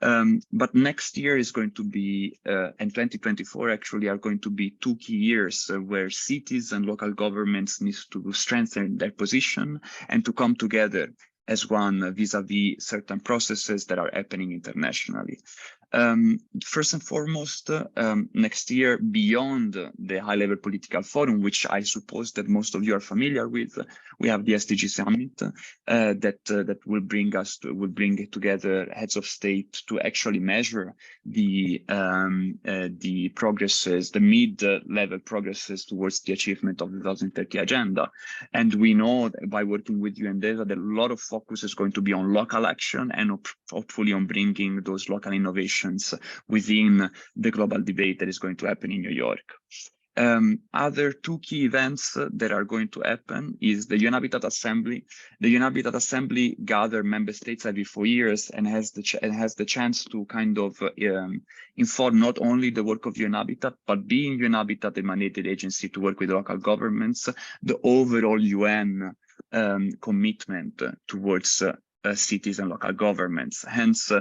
But next year is going to be, and 2024 actually are going to be 2 key years where cities and local governments need to strengthen their position and to come together as one vis-a-vis certain processes that are happening internationally. First and foremost, next year, beyond the high-level political forum, which I suppose that most of you are familiar with, we have the SDG summit that will bring together heads of state to actually measure the progresses, the mid-level progresses towards the achievement of the 2030 agenda. And we know that by working with UNDESA that a lot of focus is going to be on local action and hopefully on bringing those local innovations within the global debate that is going to happen in New York. Other two key events that are going to happen is the UN Habitat Assembly. The UN Habitat Assembly gathers member states every 4 years and has the chance to kind of inform not only the work of UN Habitat, but being UN Habitat a mandated agency to work with local governments, the overall UN commitment towards cities and local governments. Hence,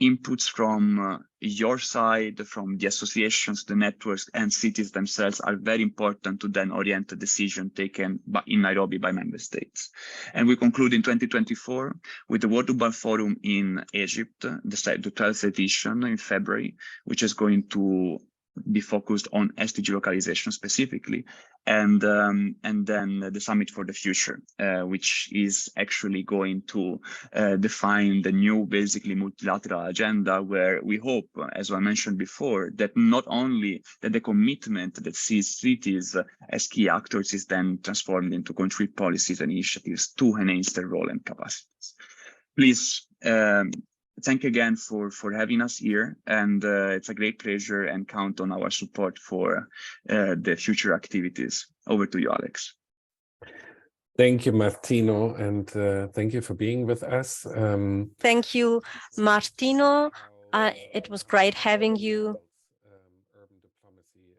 inputs from your side, from the associations, the networks, and cities themselves are very important to then orient the decision taken in Nairobi by member states. And we conclude in 2024 with the World Urban Forum in Egypt, the 12th edition in February, which is going to be focused on SDG localization specifically, and then the Summit for the Future, which is actually going to define the new, basically multilateral agenda, where we hope, as I mentioned before, that not only that the commitment that sees cities as key actors is then transformed into concrete policies and initiatives to enhance their role and capacities. Please, thank you again for having us here, and it's a great pleasure, and count on our support for the future activities. Over to you, Alex. Thank you, Martino, and thank you for being with us. Thank you, Martino. It was great having you. Urban diplomacy,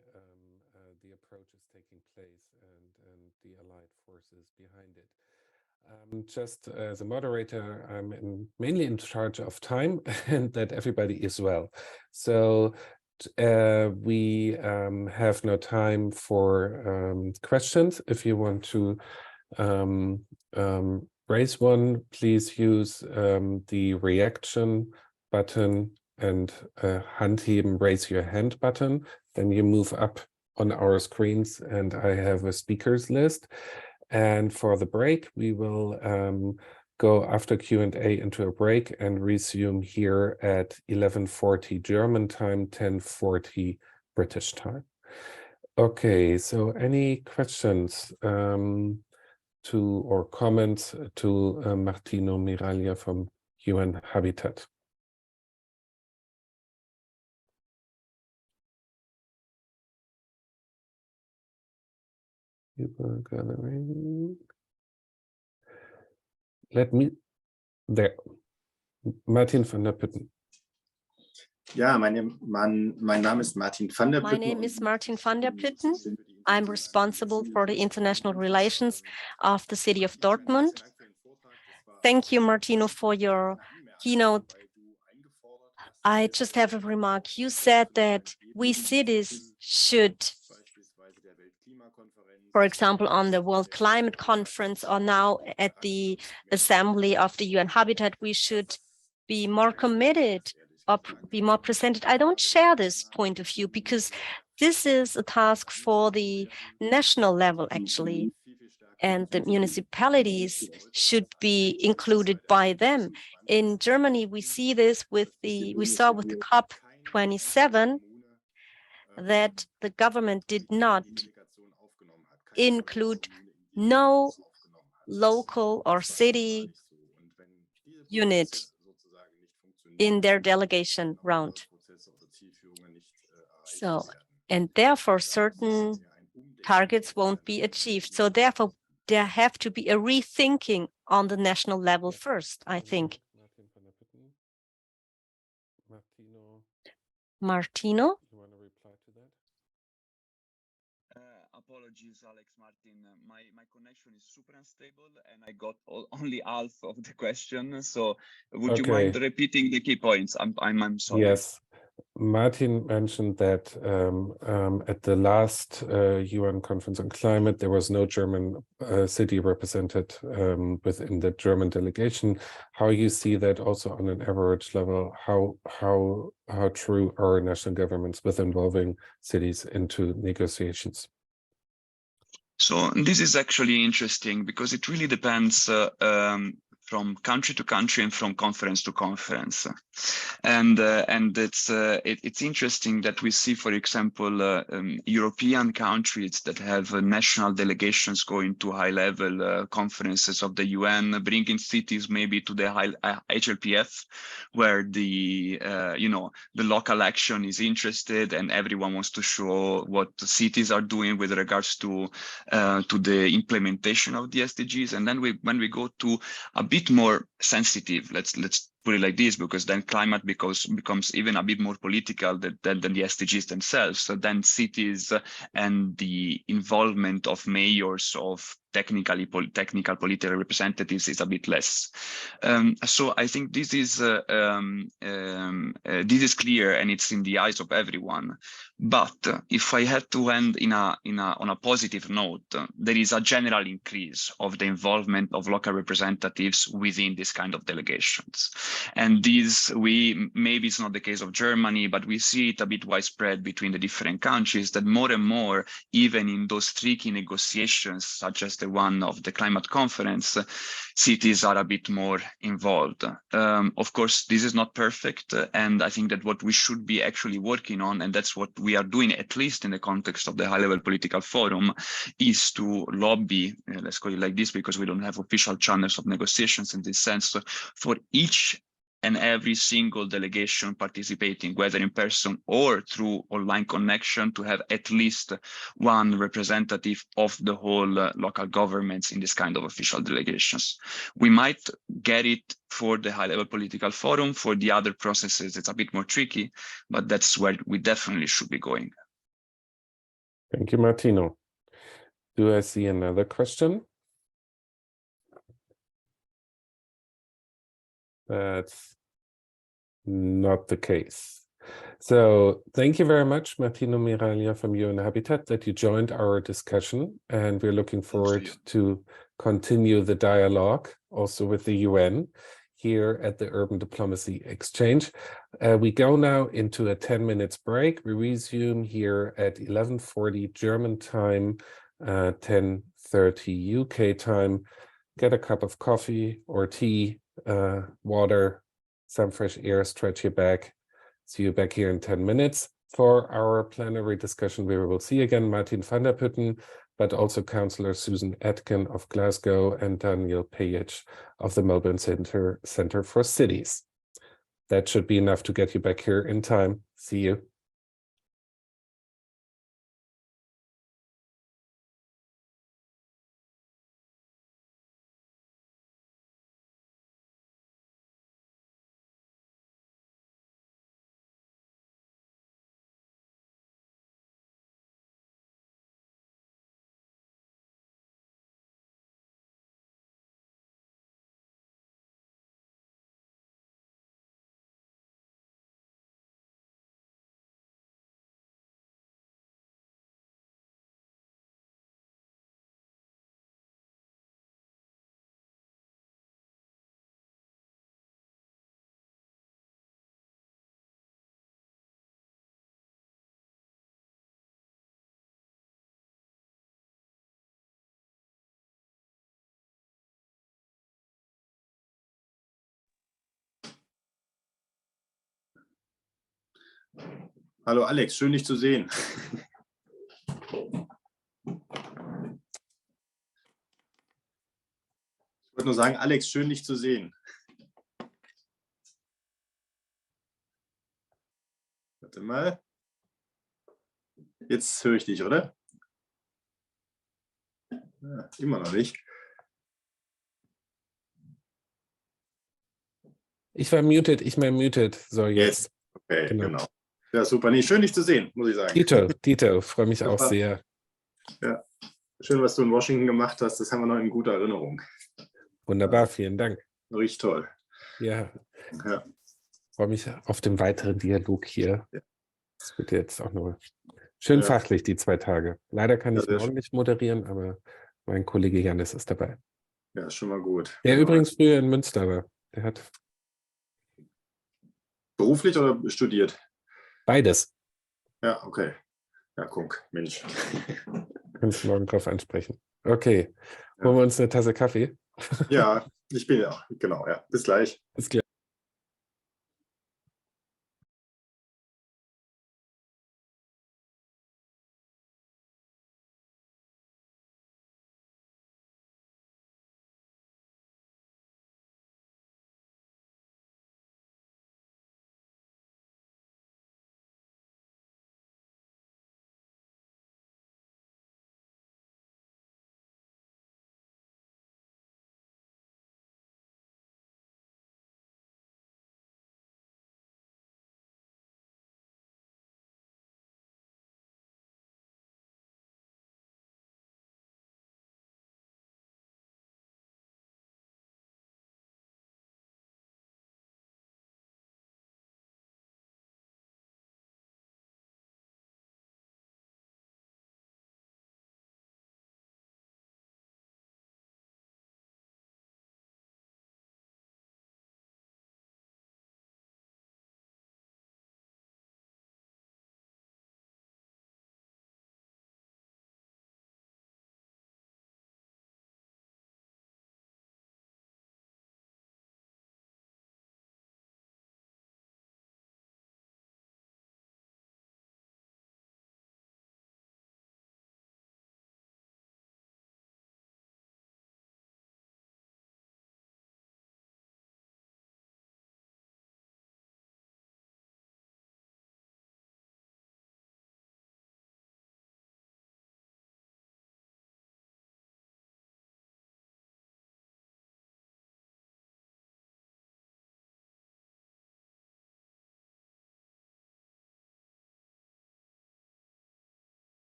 the approach is taking place, and the allied forces behind it. Just as a moderator, I'm mainly in charge of time and that everybody is well. So we have no time for questions. If you want to raise one, please use the reaction button and Handheben, raise your hand button. Then you move up on our screens and I have a speakers list. And for the break, we will go after Q&A into a break and resume here at 11:40 German time, 10:40 British time. Okay, so any questions or comments to Martino Miraglia from UN Habitat? People gathering. There. Martin van der Putten. Ja, mein Name ist Martin van der Putten. My name is Martin van der Putten. I'm responsible for the international relations of the city of Dortmund. Thank you, Martino, for your keynote. I just have a remark. You said that we cities should, for example, on the World Climate Conference or now at the Assembly of the UN Habitat, we should be more committed or be more presented. I don't share this point of view because this is a task for the national level, actually, and the municipalities should be included by them. In Germany, we see this with the COP27 that the government did not include no local or city unit in their delegation round. So, and therefore certain targets won't be achieved. So therefore there have to be a rethinking on the national level first, I think. Martino? You want to reply to that? apologies, Alex, Martin. My connection is super unstable and I got only half of the question. So would you mind repeating the key points? I'm sorry. Yes. Martin mentioned that at the last UN conference on climate, there was no German city represented within the German delegation. How you see that also on an average level? How true are national governments with involving cities into negotiations? So this is actually interesting because it really depends from country to country and from conference to conference, and it's interesting that we see, for example, European countries that have national delegations going to high-level conferences of the UN, bringing cities maybe to the HLPF, where the the local action is interested and everyone wants to show what the cities are doing with regards to the implementation of the SDGs. And then when we go to a bit more sensitive, let's put it like this, because then climate becomes even a bit more political than the SDGs themselves. So then cities and the involvement of mayors, of technical political representatives is a bit less. So I think this is clear and it's in the eyes of everyone. But if I had to end on a positive note, there is a general increase of the involvement of local representatives within this kind of delegations. And maybe it's not the case of Germany, but we see it a bit widespread between the different countries, that more and more, even in those tricky negotiations, such as the one of the climate conference, cities are a bit more involved. Of course, this is not perfect. And I think that what we should be actually working on, and that's what we are doing, at least in the context of the high-level political forum, is to lobby, let's call it like this, because we don't have official channels of negotiations in this sense, for each and every single delegation participating, whether in person or through online connection, to have at least one representative of the whole local governments in this kind of official delegations. We might get it for the high-level political forum. For the other processes, it's a bit more tricky, but that's where we definitely should be going. Thank you, Martino. Do I see another question? That's not the case. So thank you very much, Martino, Miraglia from UN Habitat, that you joined our discussion, and we're looking forward to continue the dialogue also with the UN here at the Urban Diplomacy Exchange. We go now into a 10 minutes break. We resume here at 11:40 German time, 10:30 UK time. Get a cup of coffee or tea, water, some fresh air, stretch your back. See you back here in 10 minutes. For our plenary discussion, we will see again Martin van der Putten, but also Councillor Susan Atkin of Glasgow and Daniel Pejich of the Melbourne Centre for Cities. That should be enough to get you back here in time. See you. Hallo Alex, schön dich zu sehen. Ich wollte nur sagen, Alex, schön dich zu sehen. Warte mal. Jetzt höre ich dich, oder? Ja, immer noch nicht. Ich war muted. So, jetzt. Okay, genau. Ja, super. Nee, schön dich zu sehen, muss ich sagen. Dito, freue mich auch sehr. Ja. Schön, was du in Washington gemacht hast. Das haben wir noch in guter Erinnerung. Wunderbar, vielen Dank. Richtig toll. Ja, Ja. freue mich auf den weiteren Dialog hier. Ja. Das wird jetzt auch noch schön Ja. fachlich, die 2 Tage. Leider kann Ja, ich sehr morgen nicht moderieren, aber mein Kollege Janis ist dabei. Ja, ist schon mal gut. Der Genau. übrigens früher in Münster war. Der hat Beruflich oder studiert? beides. Ja, okay. Ja, guck, Mensch. Kannst du morgen drauf ansprechen. Okay, Ja. holen wir uns eine Tasse Kaffee. Ja, ich bin ja, genau, ja. Bis gleich. Bis gleich.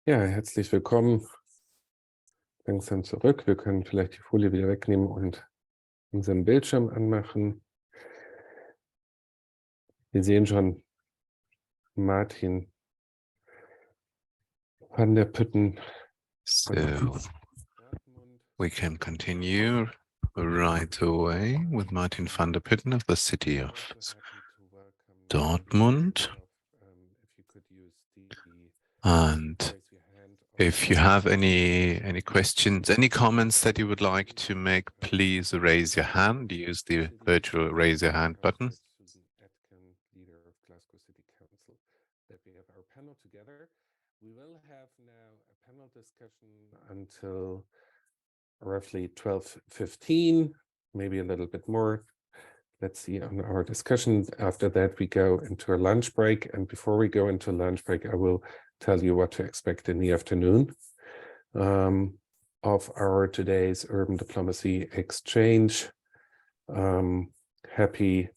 Ja, herzlich willkommen. Langsam zurück. Wir können vielleicht die Folie wieder wegnehmen und unseren Bildschirm anmachen. Wir sehen schon Martin van der Putten. So we can continue right away with Martin van der Putten of the city of Dortmund. And if you have any questions, any comments that you would like to make, please raise your hand. Use the virtual raise your hand button. Leader of Glasgow City Council, that we have our panel together. We will have now a panel discussion until roughly 12:15, maybe a little bit more. Let's see on our discussion. After that, we go into a lunch break. And before we go into lunch break, I will tell you what to expect in the afternoon of our today's urban diplomacy exchange. Happy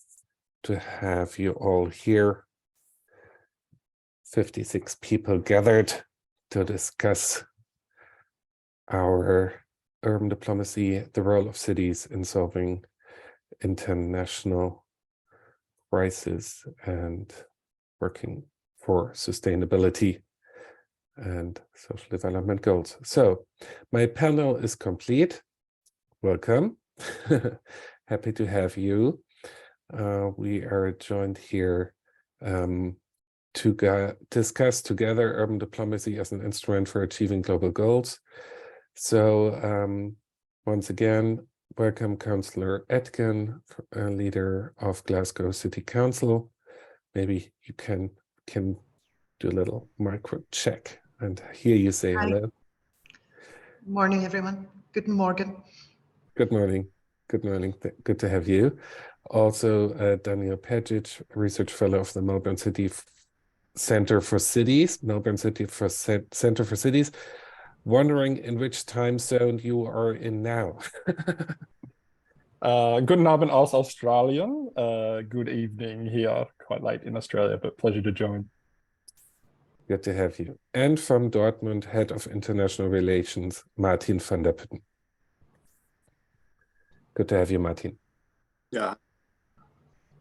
to have you all here. 56 people gathered to discuss our urban diplomacy, the role of cities in solving international crisis and working for sustainability and social development goals. So my panel is complete. Welcome. Happy to have you. We are joined here to discuss together urban diplomacy as an instrument for achieving global goals. So once again, welcome Councillor Aitken, leader of Glasgow City Council. Maybe you can do a little micro check and hear you say hello. Morning, everyone. Guten Morgen. Good morning. Good morning. Good to have you. Also, Daniel Pejic, Research Fellow of the Melbourne City Centre for Cities, Melbourne City Centre for Cities. Wondering in which time zone you are in now. Guten Abend aus Australien. Good evening here, quite late in Australia, but pleasure to join. Good to have you. And from Dortmund, Head of International Relations, Martin van der Putten. Good to have you, Martin. Ja,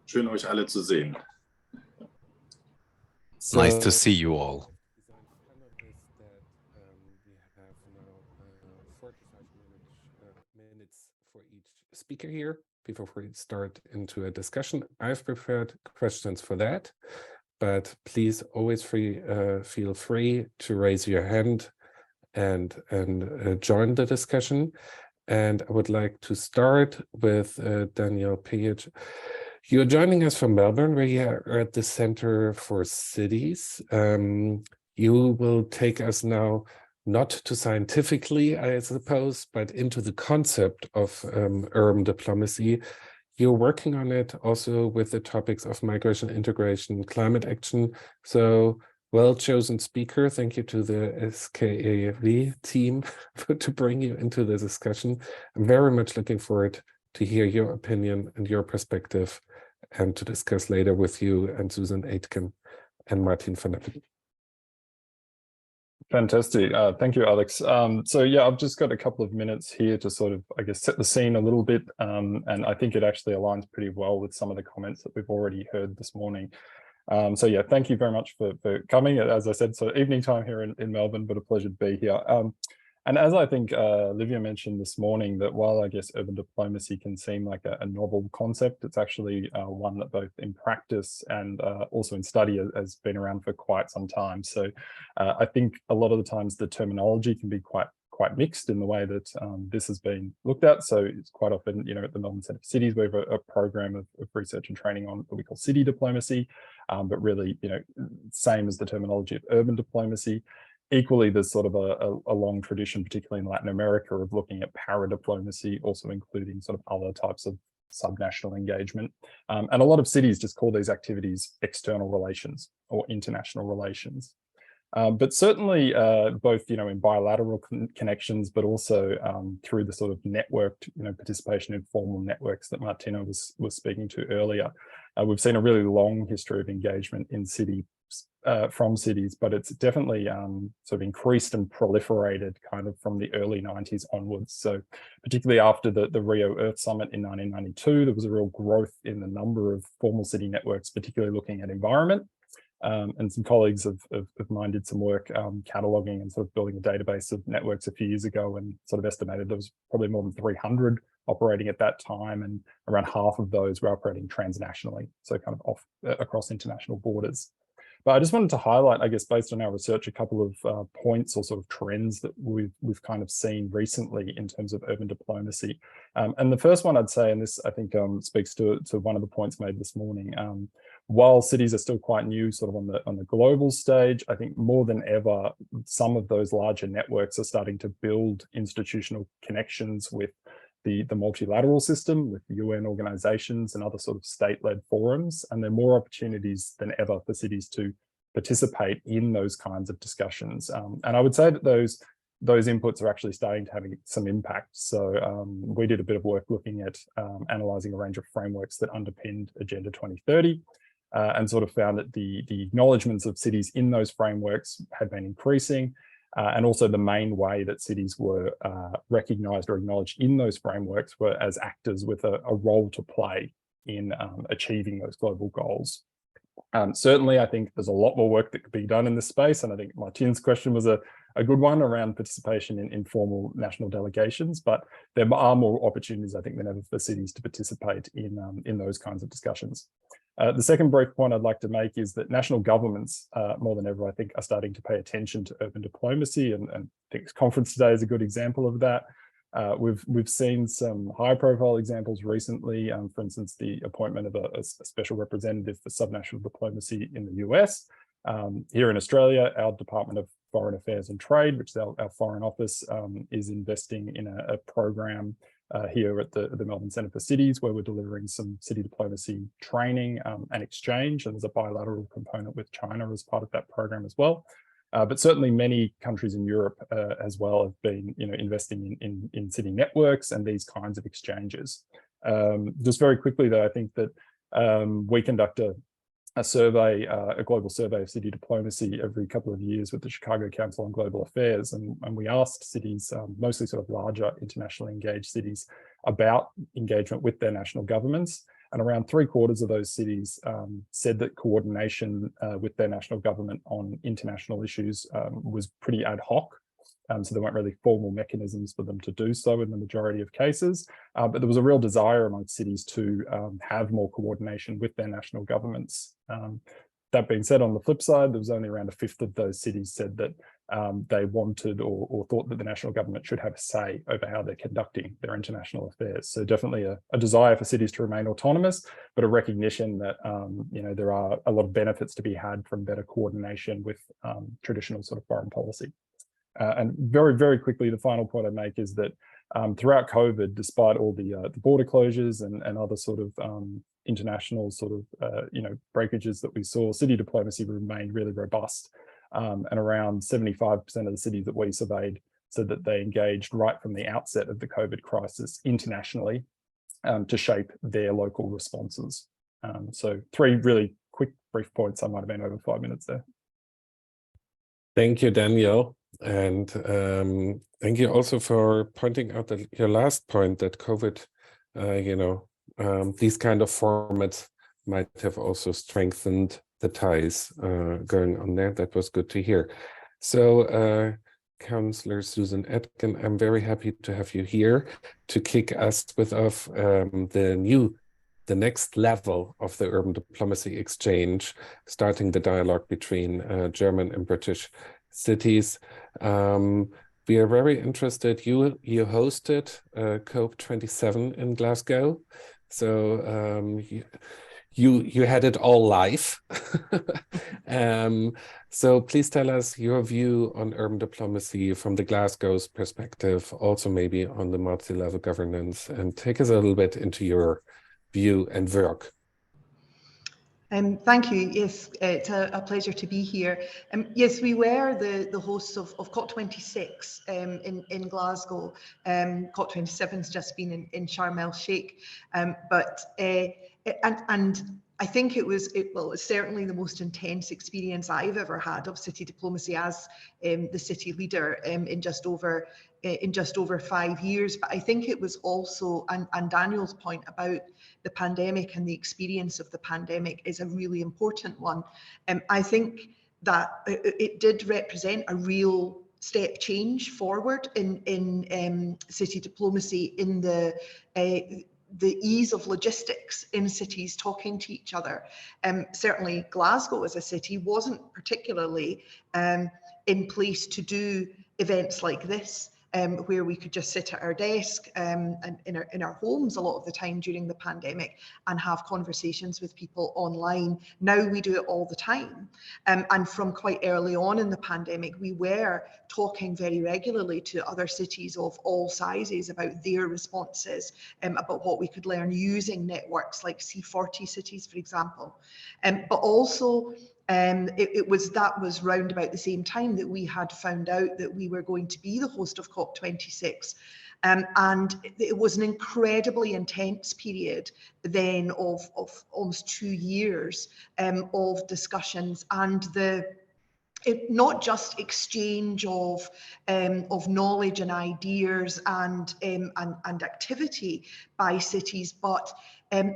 schön euch alle zu sehen. Nice to see you all. We have now 45 minutes for each speaker here before we start into a discussion. I've prepared questions for that, but please always feel free to raise your hand and join the discussion. And I would like to start with Daniel Pejic. You're joining us from Melbourne, where you are at the Centre for Cities. You will take us now not to scientifically, I suppose, but into the concept of urban diplomacy. You're working on it also with the topics of migration, integration, climate action. So well-chosen speaker. Thank you to the SKAV team to bring you into the discussion. I'm very much looking forward to hear your opinion and your perspective and to discuss later with you and Susan Aitken and Martin van der Putten. Fantastic. Thank you, Alex. So yeah, I've just got a couple of minutes here to sort of, I guess, set the scene a little bit. And I think it actually aligns pretty well with some of the comments that we've already heard this morning. So yeah, thank you very much for coming. As I said, so evening time here in Melbourne, but a pleasure to be here. And as I think Livia mentioned this morning, that while I guess urban diplomacy can seem like a novel concept, it's actually one that both in practice and also in study has been around for quite some time. So I think a lot of the times the terminology can be quite quite mixed in the way that this has been looked at. So it's quite often, at the Melbourne Centre for Cities, we have a program of research and training on what we call city diplomacy, but really, same as the terminology of urban diplomacy. Equally, there's sort of a long tradition, particularly in Latin America, of looking at para-diplomacy, also including sort of other types of subnational engagement. And a lot of cities just call these activities external relations or international relations. But certainly both, in bilateral connections, but also through the sort of networked, participation in formal networks that Martino was speaking to earlier. We've seen a really long history of engagement in from cities, but it's definitely sort of increased and proliferated kind of from the early 90s onwards. So particularly after the Rio Earth Summit in 1992, there was a real growth in the number of formal city networks, particularly looking at environment. And some colleagues of mine did some work cataloging and sort of building a database of networks a few years ago, and sort of estimated there was probably more than 300 operating at that time, and around half of those were operating transnationally, so kind of across international borders. But I just wanted to highlight, I guess, based on our research, a couple of points or sort of trends that we've kind of seen recently in terms of urban diplomacy. And the first one I'd say, and this I think speaks to one of the points made this morning, while cities are still quite new sort of on the global stage, I think more than ever, some of those larger networks are starting to build institutional connections with the multilateral system, with UN organizations and other sort of state-led forums. And there are more opportunities than ever for cities to participate in those kinds of discussions. And I would say that those inputs are actually starting to have some impact. So we did a bit of work looking at analyzing a range of frameworks that underpinned Agenda 2030, and sort of found that the acknowledgements of cities in those frameworks had been increasing. And also the main way that cities were recognized or acknowledged in those frameworks were as actors with a role to play in achieving those global goals. Certainly, I think there's a lot more work that could be done in this space. And I think Martin's question was a good one around participation in informal national delegations, but there are more opportunities, I think, than ever for cities to participate in those kinds of discussions. The second brief point I'd like to make is that national governments, more than ever, I think, are starting to pay attention to urban diplomacy, and I think this conference today is a good example of that. We've seen some high-profile examples recently, for instance, the appointment of a special representative for subnational diplomacy in the US. Here in Australia, our Department of Foreign Affairs and Trade, which is our foreign office, is investing in a program here at the Melbourne Centre for Cities, where we're delivering some city diplomacy training and exchange, and there's a bilateral component with China as part of that program as well. But certainly many countries in Europe as well have been investing in city networks and these kinds of exchanges. Just very quickly though, I think that we conduct a survey, a global survey of city diplomacy every couple of years with the Chicago Council on Global Affairs. And we asked cities, mostly sort of larger internationally engaged cities, about engagement with their national governments. And around 3/4 of those cities said that coordination with their national government on international issues was pretty ad hoc. So there weren't really formal mechanisms for them to do so in the majority of cases. But there was a real desire amongst cities to have more coordination with their national governments. That being said, on the flip side, there was only around 1/5 of those cities said that they wanted or thought that the national government should have a say over how they're conducting their international affairs. So definitely a desire for cities to remain autonomous, but a recognition that there are a lot of benefits to be had from better coordination with traditional sort of foreign policy. And very, very quickly, the final point I make is that throughout COVID, despite all the border closures and other sort of international sort of breakages that we saw, city diplomacy remained really robust. And around 75% of the cities that we surveyed said that they engaged right from the outset of the COVID crisis internationally to shape their local responses. So 3 really quick, brief points. I might have been over 5 minutes there. Thank you, Daniel. And thank you also for pointing out that your last point that COVID, these kind of formats might have also strengthened the ties going on there. That was good to hear. So, Councillor Susan Atkin, I'm very happy to have you here to kick us with the next level of the urban diplomacy exchange, starting the dialogue between German and British cities. we are very interested. You hosted COP27 in Glasgow, so you had it all live. So please tell us your view on urban diplomacy from the Glasgow's perspective, also maybe on the multi-level governance, and take us a little bit into your view and work. Thank you. Yes, it's a pleasure to be here. Yes, we were the hosts of COP26 in Glasgow. COP27's just been in Sharm el Sheikh, and I think it was certainly the most intense experience I've ever had of city diplomacy as the city leader in just over 5 years. But I think it was also, and Daniel's point about the pandemic and the experience of the pandemic is a really important one. I think that it did represent a real step change forward in city diplomacy, in the ease of logistics in cities talking to each other. Certainly Glasgow as a city wasn't particularly in place to do events like this, where we could just sit at our desk and in our homes a lot of the time during the pandemic and have conversations with people online. Now we do it all the time. And from quite early on in the pandemic, we were talking very regularly to other cities of all sizes about their responses, about what we could learn using networks like C40 cities, for example. But also, that was round about the same time that we had found out that we were going to be the host of COP26. And it was an incredibly intense period then of almost 2 years of discussions, and not just exchange of knowledge and ideas and activity by cities, but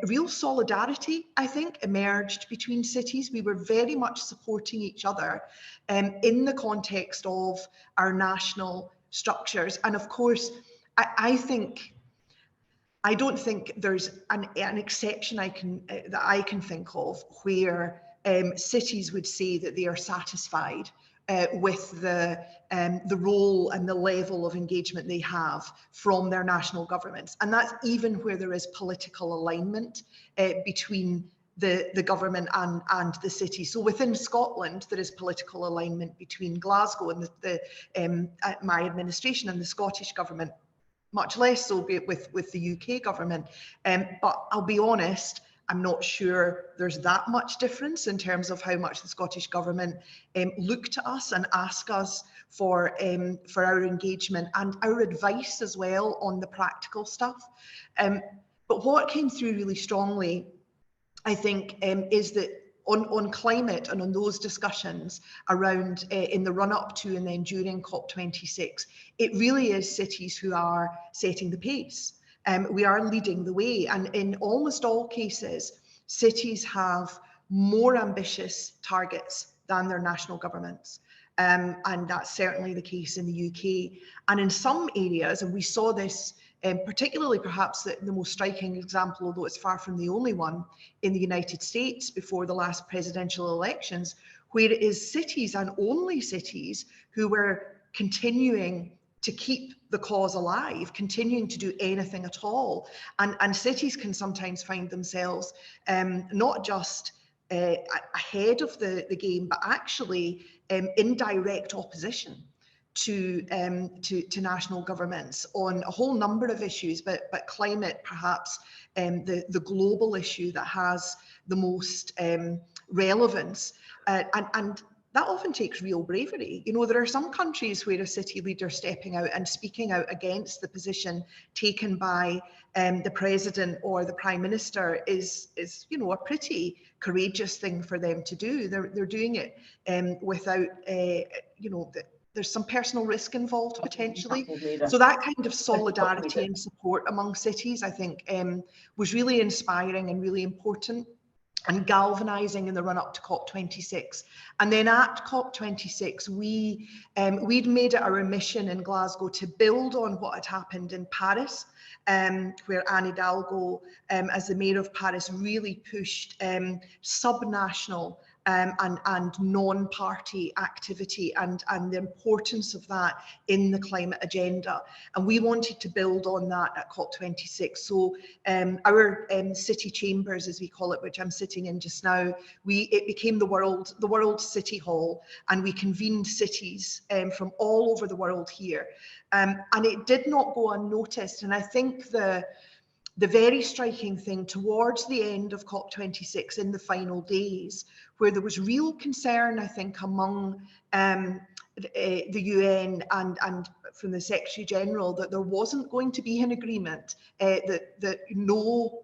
real solidarity, I think, emerged between cities. We were very much supporting each other in the context of our national structures. And of course, I don't think there's an exception that I can think of where cities would say that they are satisfied with the role and the level of engagement they have from their national governments. And that's even where there is political alignment between the government and the city. So within Scotland, there is political alignment between Glasgow and my administration and the Scottish government, much less so with the UK government. But I'll be honest, I'm not sure there's that much difference in terms of how much the Scottish government look to us and ask us for our engagement and our advice as well on the practical stuff. But what came through really strongly, I think, is that on climate and on those discussions around in the run-up to and then during COP26, it really is cities who are setting the pace. We are leading the way, and in almost all cases, cities have more ambitious targets than their national governments. And that's certainly the case in the UK. And in some areas, and we saw this particularly perhaps the most striking example, although it's far from the only one, in the United States before the last presidential elections, where it is cities and only cities who were continuing to keep the cause alive, continuing to do anything at all. And cities can sometimes find themselves not just ahead of the game, but actually in direct opposition to national governments on a whole number of issues, but climate perhaps the global issue that has the most relevance. And that often takes real bravery. You know, there are some countries where a city leader stepping out and speaking out against the position taken by the president or the prime minister is you know, a pretty courageous thing for them to do. They're doing it without you know, there's some personal risk involved potentially. So that kind of solidarity and support among cities, I think, was really inspiring and really important and galvanizing in the run up to COP26. And then at COP26, we'd made it our mission in Glasgow to build on what had happened in Paris, where Anne Hidalgo, as the mayor of Paris, really pushed subnational and non-party activity and the importance of that in the climate agenda. And we wanted to build on that at COP26. So our city chambers, as we call it, which I'm sitting in just now, it became the world city hall, and we convened cities from all over the world here. And it did not go unnoticed. And I think the very striking thing towards the end of COP26 in the final days, where there was real concern, I think, among the UN and from the Secretary General that there wasn't going to be an agreement, that no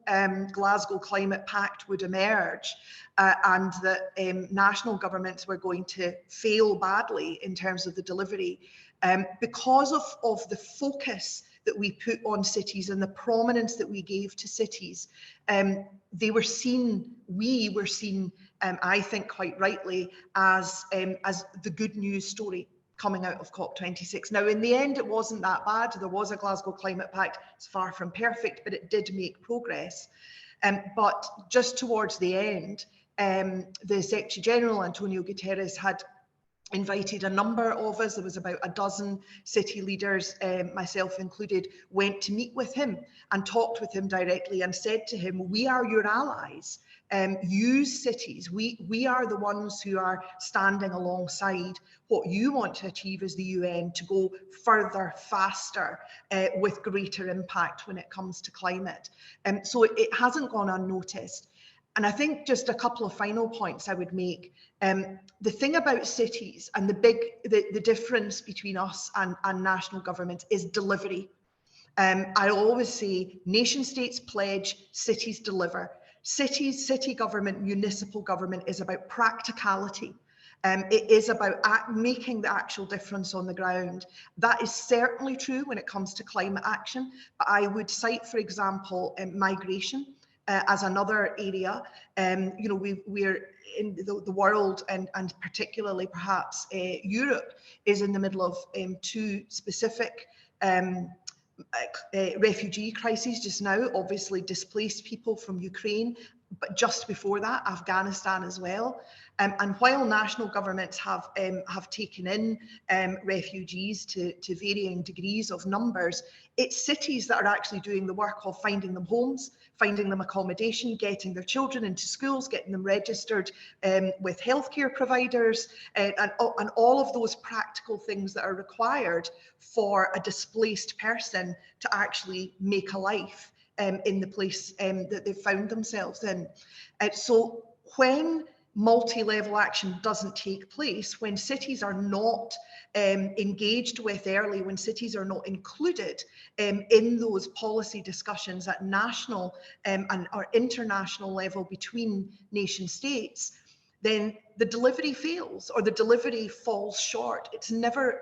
Glasgow Climate Pact would emerge, and that national governments were going to fail badly in terms of the delivery. Because of the focus that we put on cities and the prominence that we gave to cities, we were seen, I think quite rightly, as the good news story coming out of COP26. Now, in the end, it wasn't that bad. There was a Glasgow Climate Pact. It's far from perfect, but it did make progress. But just towards the end, the Secretary General, Antonio Guterres, had invited a number of us, there was about a dozen city leaders, myself included, went to meet with him and talked with him directly and said to him, we are your allies. Use cities. We are the ones who are standing alongside what you want to achieve as the UN, to go further, faster, with greater impact when it comes to climate. So it hasn't gone unnoticed. And I think just a couple of final points I would make. The thing about cities and the difference between us and national governments is delivery. I always say nation states pledge, cities deliver. Cities, city government, municipal government is about practicality. It is about making the actual difference on the ground. That is certainly true when it comes to climate action, but I would cite, for example, migration as another area. You know, we're in the world, and particularly perhaps Europe is in the middle of two specific refugee crises just now. Obviously displaced people from Ukraine, but just before that, Afghanistan as well. And while national governments have taken in refugees to varying degrees of numbers, it's cities that are actually doing the work of finding them homes, finding them accommodation, getting their children into schools, getting them registered with healthcare providers, and all of those practical things that are required for a displaced person to actually make a life in the place that they've found themselves in. So when multi-level action doesn't take place, when cities are not engaged with early, when cities are not included in those policy discussions at national or international level between nation states, then the delivery fails, or the delivery falls short. It's never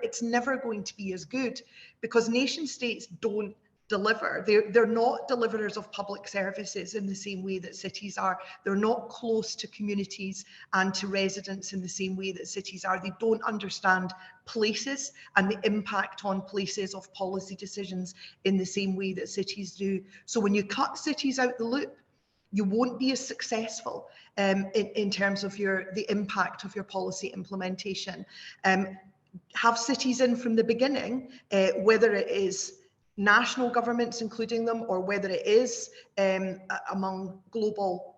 going to be as good, because nation states don't deliver. They're not deliverers of public services in the same way that cities are. They're not close to communities and to residents in the same way that cities are. They don't understand places and the impact on places of policy decisions in the same way that cities do. So when you cut cities out the loop, you won't be as successful in terms of the impact of your policy implementation. Have cities in from the beginning, whether it is national governments including them, or whether it is among global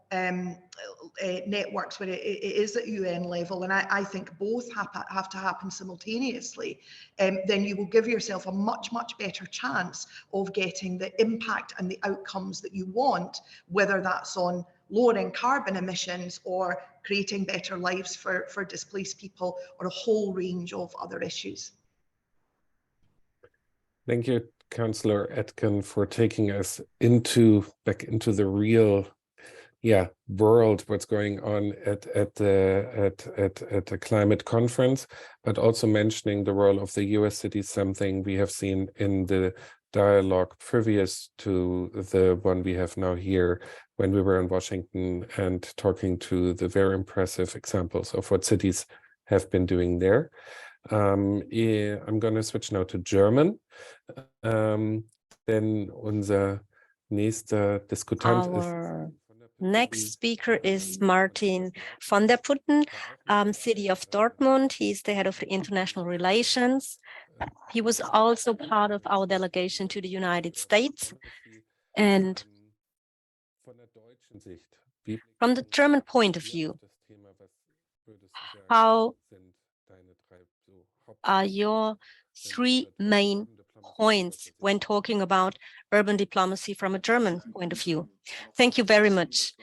networks where it is at UN level, and I think both have to happen simultaneously, then you will give yourself a much better chance of getting the impact and the outcomes that you want, whether that's on lowering carbon emissions or creating better lives for displaced people, or a whole range of other issues. Thank you, Councillor Etkin, for taking us back into the real world, what's going on at the climate conference, but also mentioning the role of the US cities, something we have seen in the dialogue previous to the one we have now here, when we were in Washington and talking to the very impressive examples of what cities have been doing there. I'm going to switch now to German. Denn unser nächster Diskutant ist Next speaker is Martin van der Putten, City of Dortmund. He's the head of international relations. He was also part of our delegation to the United States. And from the German point of view, how are your three main points when talking about urban diplomacy from a German point of view? Thank you very much.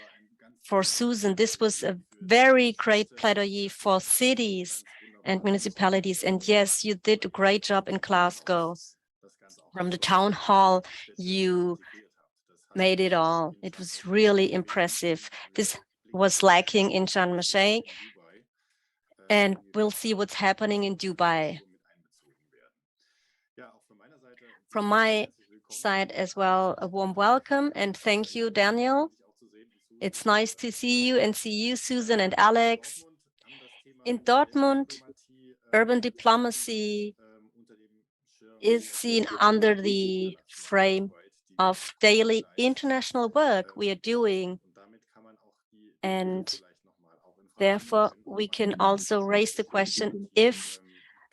For Susan, this was a very great plaidoyer for cities and municipalities. And yes, you did a great job in Glasgow. From the town hall, you made it all. It was really impressive. This was lacking in Sharm el-Sheikh, and we'll see what's happening in Dubai. From my side as well, a warm welcome and thank you, Daniel. It's nice to see you and see you, Susan and Alex. In Dortmund, urban diplomacy is seen under the frame of daily international work we are doing. And therefore, we can also raise the question if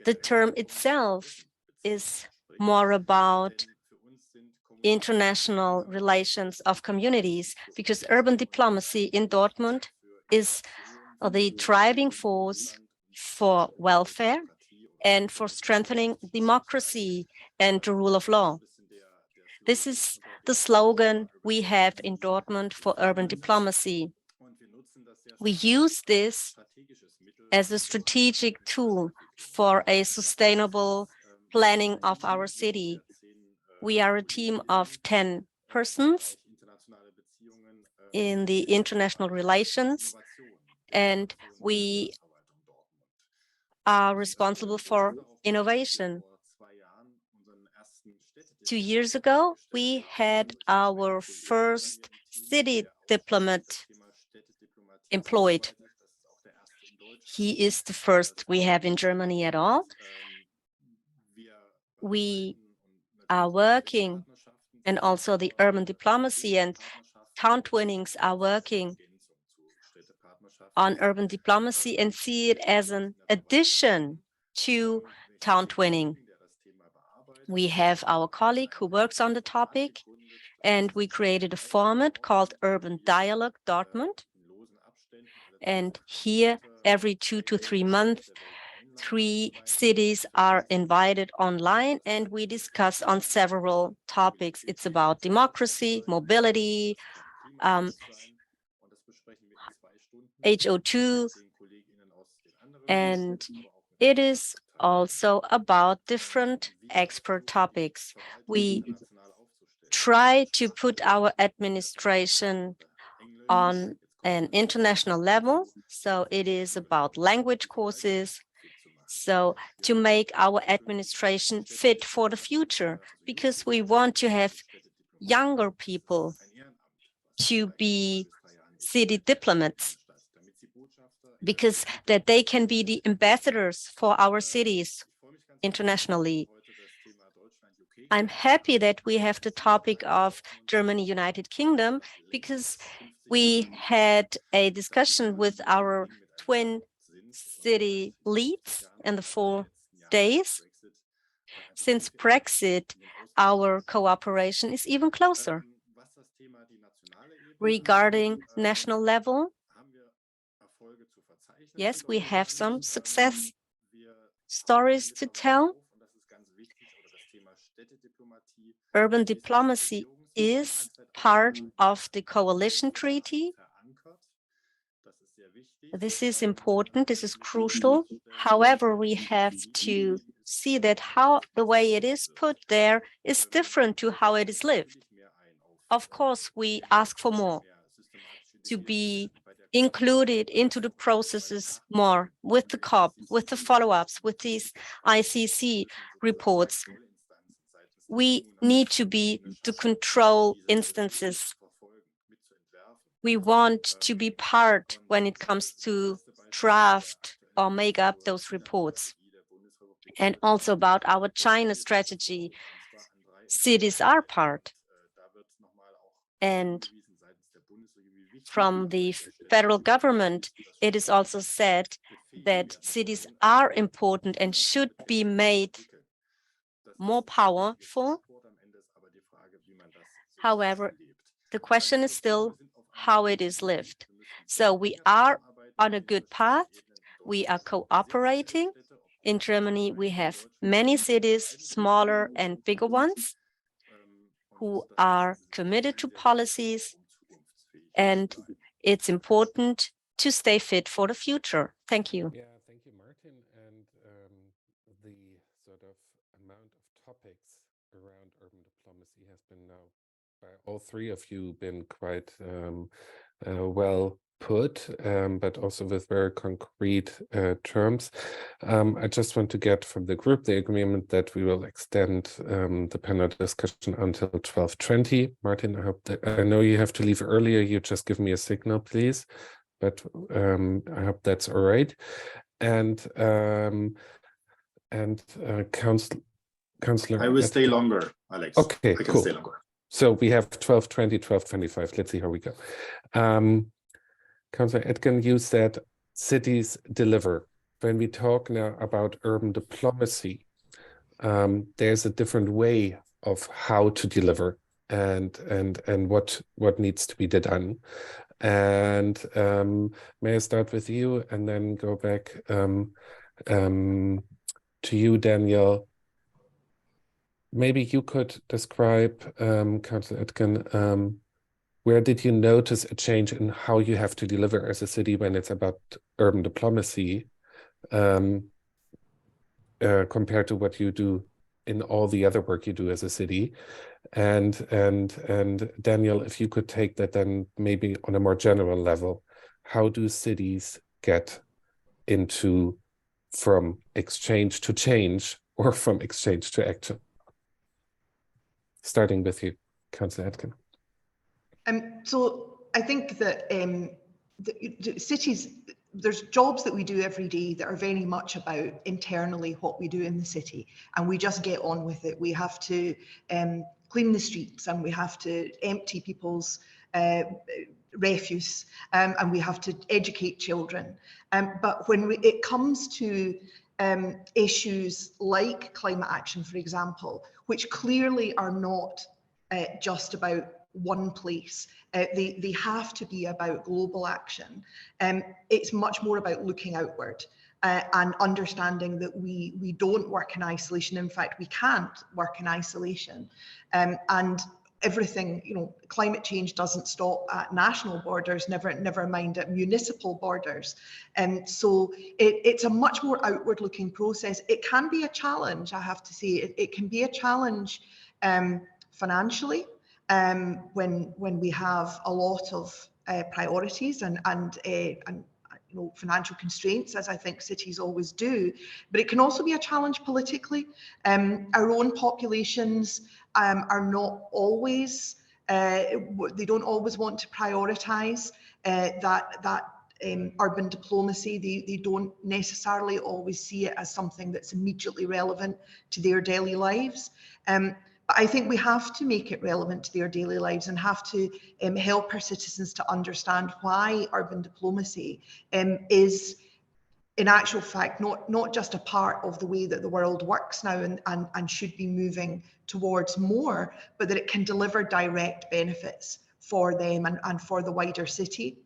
the term itself is more about international relations of communities, because urban diplomacy in Dortmund is the driving force for welfare and for strengthening democracy and the rule of law. This is the slogan we have in Dortmund for urban diplomacy. We use this as a strategic tool for a sustainable planning of our city. We are a team of 10 persons in the international relations, and we are responsible for innovation. 2 years ago, we had our first city diplomat employed. He is the first we have in Germany at all. We are working, and also the urban diplomacy and town twinnings are working on urban diplomacy and see it as an addition to town twinning. We have our colleague who works on the topic, and we created a format called Urban Dialogue Dortmund. And here, every 2 to 3 months, 3 cities are invited online, and we discuss on several topics. It's about democracy, mobility, HO2, and it is also about different expert topics. We try to put our administration on an international level, so it is about language courses, so to make our administration fit for the future, because we want to have younger people to be city diplomats, because that they can be the ambassadors for our cities internationally. I'm happy that we have the topic of Germany, United Kingdom, because we had a discussion with our twin city leads in the 4 days. Since Brexit, our cooperation is even closer. Regarding national level, yes, we have some success stories to tell. Urban diplomacy is part of the coalition treaty. This is important, this is crucial. However, we have to see that how the way it is put there is different to how it is lived. Of course, we ask for more, to be included into the processes more, with the COP, with the follow-ups, with these ICC reports. We need to be the control instances. We want to be part when it comes to draft or make up those reports. And also about our China strategy, cities are part. And from the federal government, it is also said that cities are important and should be made more powerful. However, the question is still how it is lived. So we are on a good path. We are cooperating. In Germany, we have many cities, smaller and bigger ones, who are committed to policies, and it's important to stay fit for the future. Thank you. Yeah, thank you, Martin. And the sort of amount of topics around urban diplomacy has been now by all three of you been quite well put, but also with very concrete terms. I just want to get from the group the agreement that we will extend the panel discussion until 12:20. Martin, I know you have to leave earlier. You just give me a signal, please. But I hope that's all right. And Councillor, I will stay longer, Alex. Okay, I can cool. stay longer. So we have 12:20, 12:25. Let's see how we go. Councillor Etkin, you said cities deliver. When we talk now about urban diplomacy, there's a different way of how to deliver and what needs to be done. And may I start with you and then go back to you, Daniel. Maybe you could describe, Councillor Etkin, where did you notice a change in how you have to deliver as a city when it's about urban diplomacy compared to what you do in all the other work you do as a city? And Daniel, if you could take that then maybe on a more general level, how do cities get into from exchange to change or from exchange to action? Starting with you, Councillor Etkin. So I think that the cities, there's jobs that we do every day that are very much about internally what we do in the city, and we just get on with it. We have to clean the streets, and we have to empty people's refuse, and we have to educate children. But when it comes to issues like climate action, for example, which clearly are not just about one place, they have to be about global action. It's much more about looking outward and understanding that we don't work in isolation. In fact, we can't work in isolation. And everything, you know, climate change doesn't stop at national borders, never mind at municipal borders. And so it's a much more outward looking process. It can be a challenge, I have to say. It can be a challenge financially, when we have a lot of priorities and you know, financial constraints, as I think cities always do. But it can also be a challenge politically. Our own populations are not always, they don't always want to prioritise that urban diplomacy. They don't necessarily always see it as something that's immediately relevant to their daily lives. But I think we have to make it relevant to their daily lives and have to help our citizens to understand why urban diplomacy is, in actual fact, not just a part of the way that the world works now and should be moving towards more, but that it can deliver direct benefits for them and for the wider city.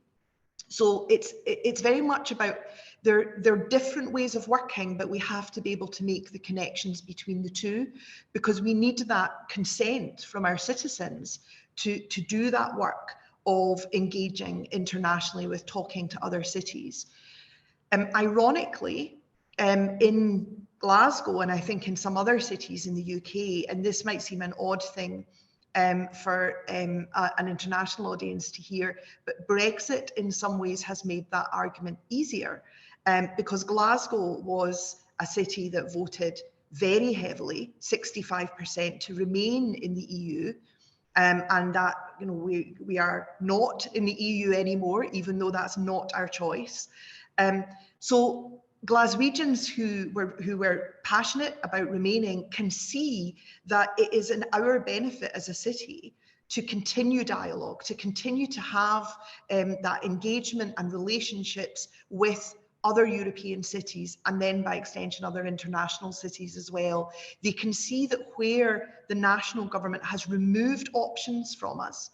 So it's very much about, there are different ways of working, but we have to be able to make the connections between the two, because we need that consent from our citizens to do that work of engaging internationally with talking to other cities. Ironically, in Glasgow, and I think in some other cities in the UK, and this might seem an odd thing for an international audience to hear, but Brexit in some ways has made that argument easier, because Glasgow was a city that voted very heavily, 65%, to remain in the EU, and that, you know, we are not in the EU anymore, even though that's not our choice. So Glaswegians who were passionate about remaining can see that it is in our benefit as a city to continue dialogue, to continue to have that engagement and relationships with other European cities, and then by extension other international cities as well. They can see that where the national government has removed options from us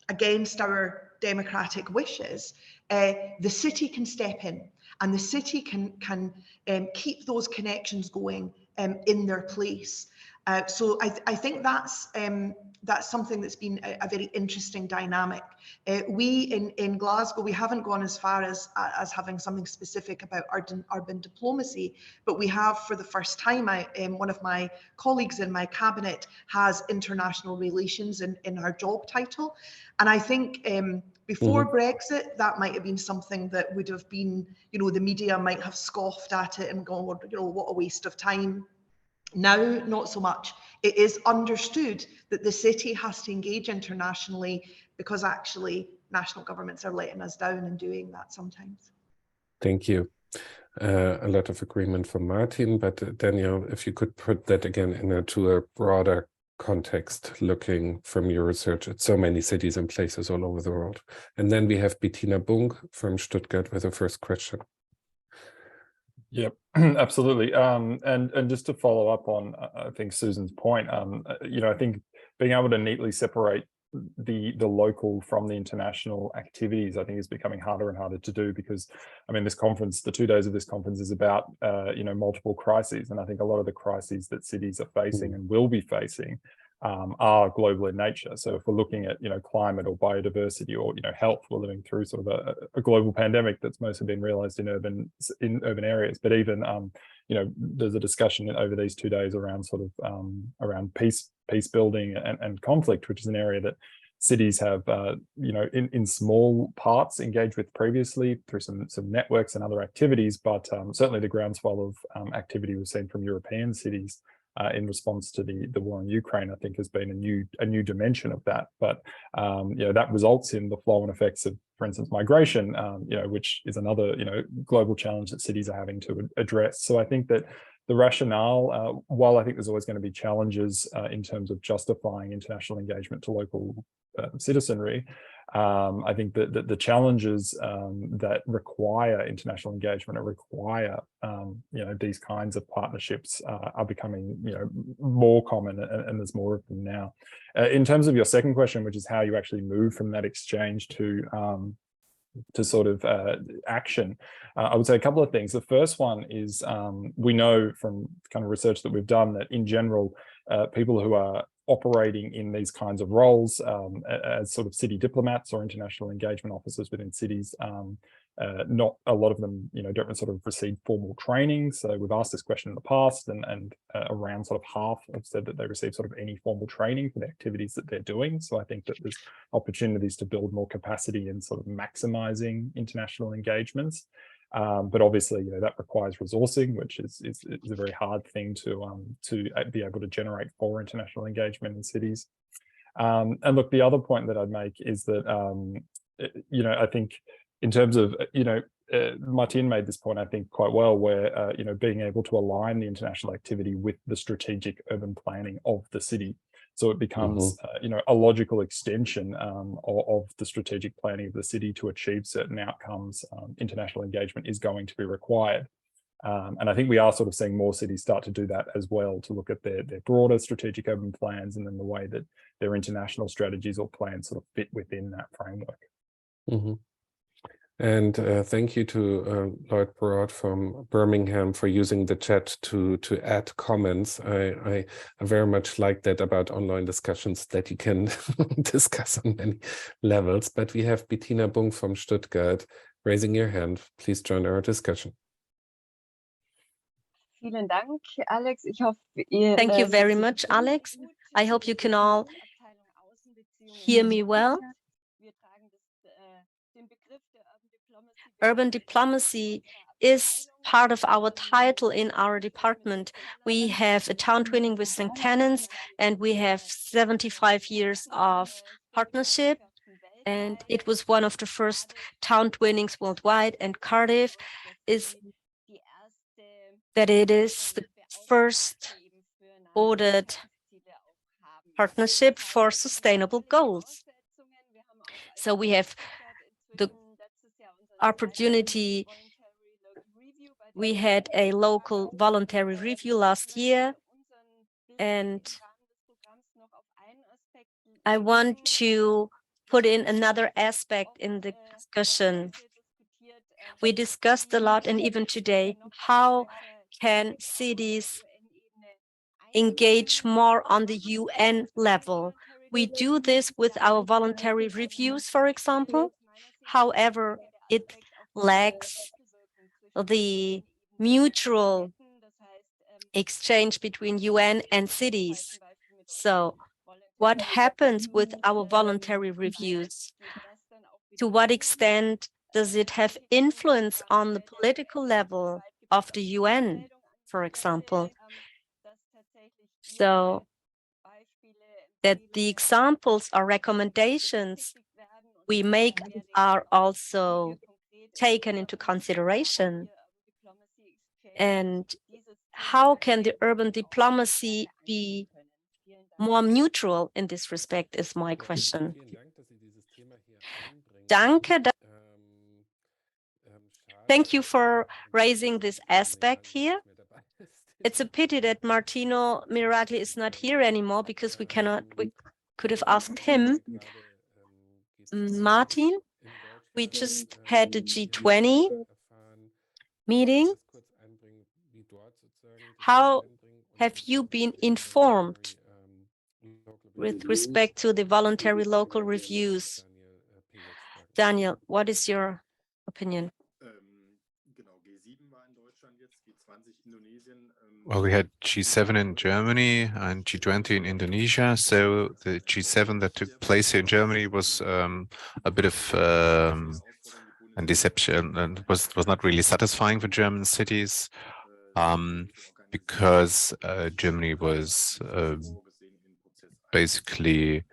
against our democratic wishes, the city can step in, and the city can keep those connections going in their place. So I think that's something that's been a very interesting dynamic. We in Glasgow, we haven't gone as far as having something specific about urban diplomacy, but we have, for the first time, one of my colleagues in my cabinet has international relations in her job title. And I think before Brexit, that might have been something that would have been, the media might have scoffed at it and gone, what a waste of time. Now, not so much. It is understood that the city has to engage internationally because actually national governments are letting us down in doing that sometimes. Thank you. A lot of agreement from Martin, but Daniel, if you could put that again into a broader context, looking from your research at so many cities and places all over the world. And then we have Bettina Bunk from Stuttgart with the first question. Yep, absolutely. And just to follow up on, I think, Susan's point, I think being able to neatly separate the local from the international activities, I think, is becoming harder and harder to do, because, I mean, this conference, the 2 days of this conference is about, multiple crises. And I think a lot of the crises that cities are facing and will be facing are global in nature. So if we're looking at, climate or biodiversity or, health, we're living through sort of a global pandemic that's mostly been realized in urban areas. But even, there's a discussion over these 2 days around sort of around peace building and conflict, which is an area that cities have, in small parts engaged with previously through some networks and other activities. But certainly the groundswell of activity we've seen from European cities in response to the war in Ukraine, I think, has been a new dimension of that. But that results in the flow and effects of, for instance, migration, which is another global challenge that cities are having to address. So I think that the rationale, while I think there's always going to be challenges in terms of justifying international engagement to local citizenry, I think that the challenges that require international engagement or require these kinds of partnerships are becoming more common, and there's more of them now. In terms of your second question, which is how you actually move from that exchange to sort of action, I would say a couple of things. The first one is we know from kind of research that we've done that in general, people who are operating in these kinds of roles as sort of city diplomats or international engagement officers within cities, not a lot of them, don't sort of receive formal training. So we've asked this question in the past, and around sort of half have said that they receive sort of any formal training for the activities that they're doing. So I think that there's opportunities to build more capacity in sort of maximizing international engagements. But obviously, that requires resourcing, which is a very hard thing to be able to generate for international engagement in cities. And look, the other point that I'd make is that I think in terms of Martin made this point, I think, quite well, where being able to align the international activity with the strategic urban planning of the city. So it becomes, a logical extension of the strategic planning of the city to achieve certain outcomes. International engagement is going to be required. And I think we are sort of seeing more cities start to do that as well, to look at their broader strategic urban plans and then the way that their international strategies or plans sort of fit within that framework. And thank you to Lloyd Broad from Birmingham for using the chat to add comments. I very much like that about online discussions, that you can discuss on many levels. But we have Bettina Bunk from Stuttgart raising your hand. Please join our discussion. Thank you very much, Alex. I hope you can all hear me well. Urban diplomacy is part of our title in our department. We have a town twinning with St. Cannons, and we have 75 years of partnership. And it was one of the first town twinnings worldwide. And Cardiff is the first ordered partnership for sustainable goals. So we have the opportunity. We had a local voluntary review last year, and I want to put in another aspect in the discussion. We discussed a lot, and even today, how can cities engage more on the UN level? We do this with our voluntary reviews, for example. However, it lacks the mutual exchange between UN and cities. So what happens with our voluntary reviews? To what extent does it have influence on the political level of the UN, for example? So that the examples or recommendations we make are also taken into consideration. And how can the urban diplomacy be more neutral in this respect is my question. Danke. Thank you for raising this aspect here. It's a pity that Martino Miraglia is not here anymore, because we could have asked him. Martin, we just had the G20 meeting. How have you been informed with respect to the voluntary local reviews? Daniel, what is your opinion? Well, we had G7 in Germany and G20 in Indonesia. So the G7 that took place here in Germany was a bit of a deception, and was not really satisfying for German cities, because Germany was basically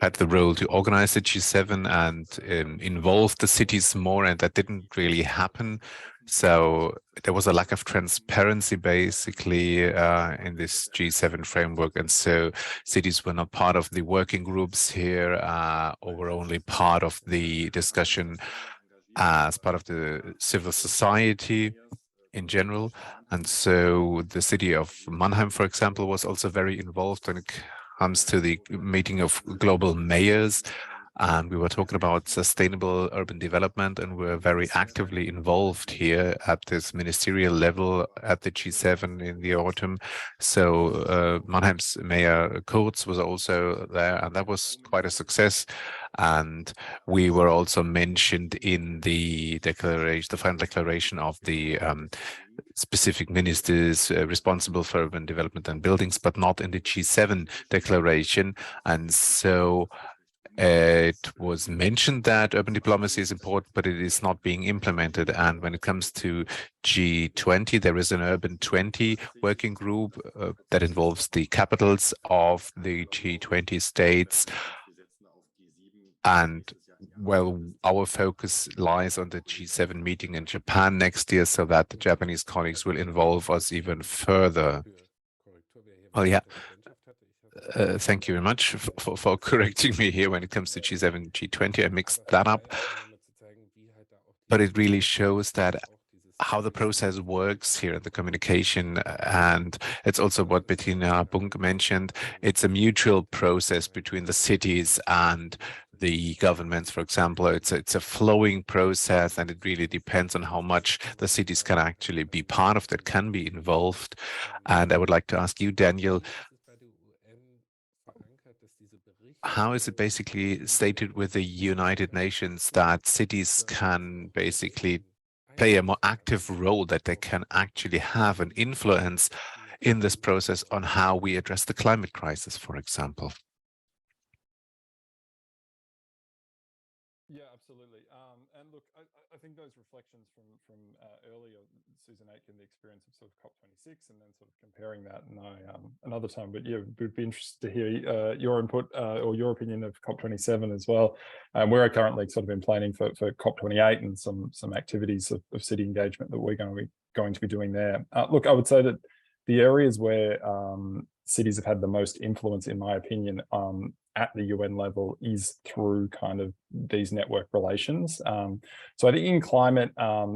had the role to organize the G7 and involve the cities more, and that didn't really happen. So there was a lack of transparency basically in this G7 framework, and so cities were not part of the working groups here, or were only part of the discussion as part of the civil society in general. And so the city of Mannheim, for example, was also very involved when it comes to the meeting of global mayors. And we were talking about sustainable urban development, and we're very actively involved here at this ministerial level at the G7 in the autumn. So Mannheim's Mayor Korte was also there, and that was quite a success. And we were also mentioned in the declaration, the final declaration of the specific ministers responsible for urban development and buildings, but not in the G7 declaration. And so it was mentioned that urban diplomacy is important, but it is not being implemented. And when it comes to G20, there is an Urban 20 working group that involves the capitals of the G20 states. And well, our focus lies on the G7 meeting in Japan next year, so that the Japanese colleagues will involve us even further. Well, yeah. Thank you very much for correcting me here when it comes to G7, G20. I mixed that up. But it really shows that how the process works here in the communication, and it's also what Bettina Bunk mentioned. It's a mutual process between the cities and the governments, for example. It's a flowing process, and it really depends on how much the cities can actually be part of that, can be involved. And I would like to ask you, Daniel, how is it basically stated with the United Nations that cities can basically play a more active role, that they can actually have an influence in this process on how we address the climate crisis, for example? Yeah, absolutely. And look, I think those reflections from earlier, Susan Aitken, the experience of sort of COP26, and then sort of comparing that another time. But yeah, we'd be interested to hear your input or your opinion of COP27 as well. We're currently sort of in planning for COP28 and some activities of city engagement that we're going to be doing there. Look, I would say that the areas where cities have had the most influence, in my opinion, at the UN level is through kind of these network relations. So I think in climate,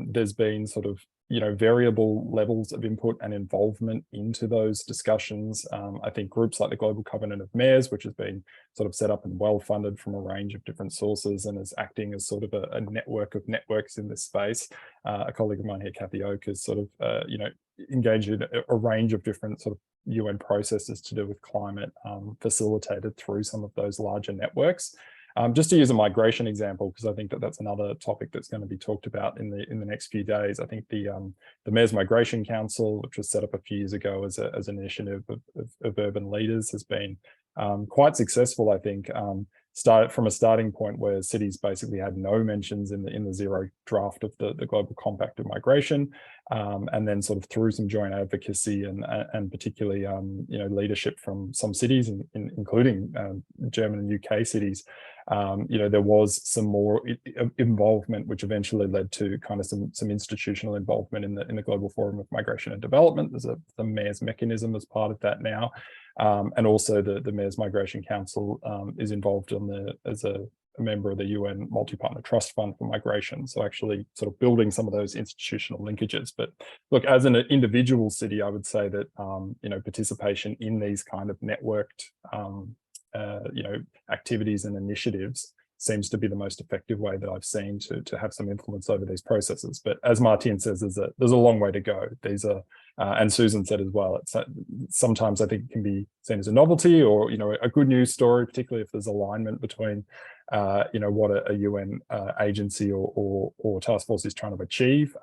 there's been sort of, variable levels of input and involvement into those discussions. I think groups like the Global Covenant of Mayors, which has been sort of set up and well funded from a range of different sources and is acting as sort of a network of networks in this space. A colleague of mine here, Kathy Oak, has sort of, engaged in a range of different sort of UN processes to do with climate, facilitated through some of those larger networks. Just to use a migration example, because I think that that's another topic that's going to be talked about in the next few days. I think the Mayor's Migration Council, which was set up a few years ago as an initiative of urban leaders, has been quite successful. I think started from a starting point where cities basically had no mentions in the zero draft of the Global Compact of Migration, and then sort of through some joint advocacy and particularly leadership from some cities, including German and UK cities. There was some more involvement, which eventually led to kind of some institutional involvement in the Global Forum of Migration and Development. There's the Mayor's mechanism as part of that now, and also the Mayor's Migration Council is involved as a member of the UN Multi-Partner Trust Fund for Migration. So actually sort of building some of those institutional linkages. But look, as an individual city, I would say that participation in these kind of networked activities and initiatives seems to be the most effective way that I've seen to have some influence over these processes. But as Martin says, there's a long way to go. These are, and Susan said as well, it's sometimes I think it can be seen as a novelty or a good news story, particularly if there's alignment between what a UN agency or task force is trying to achieve.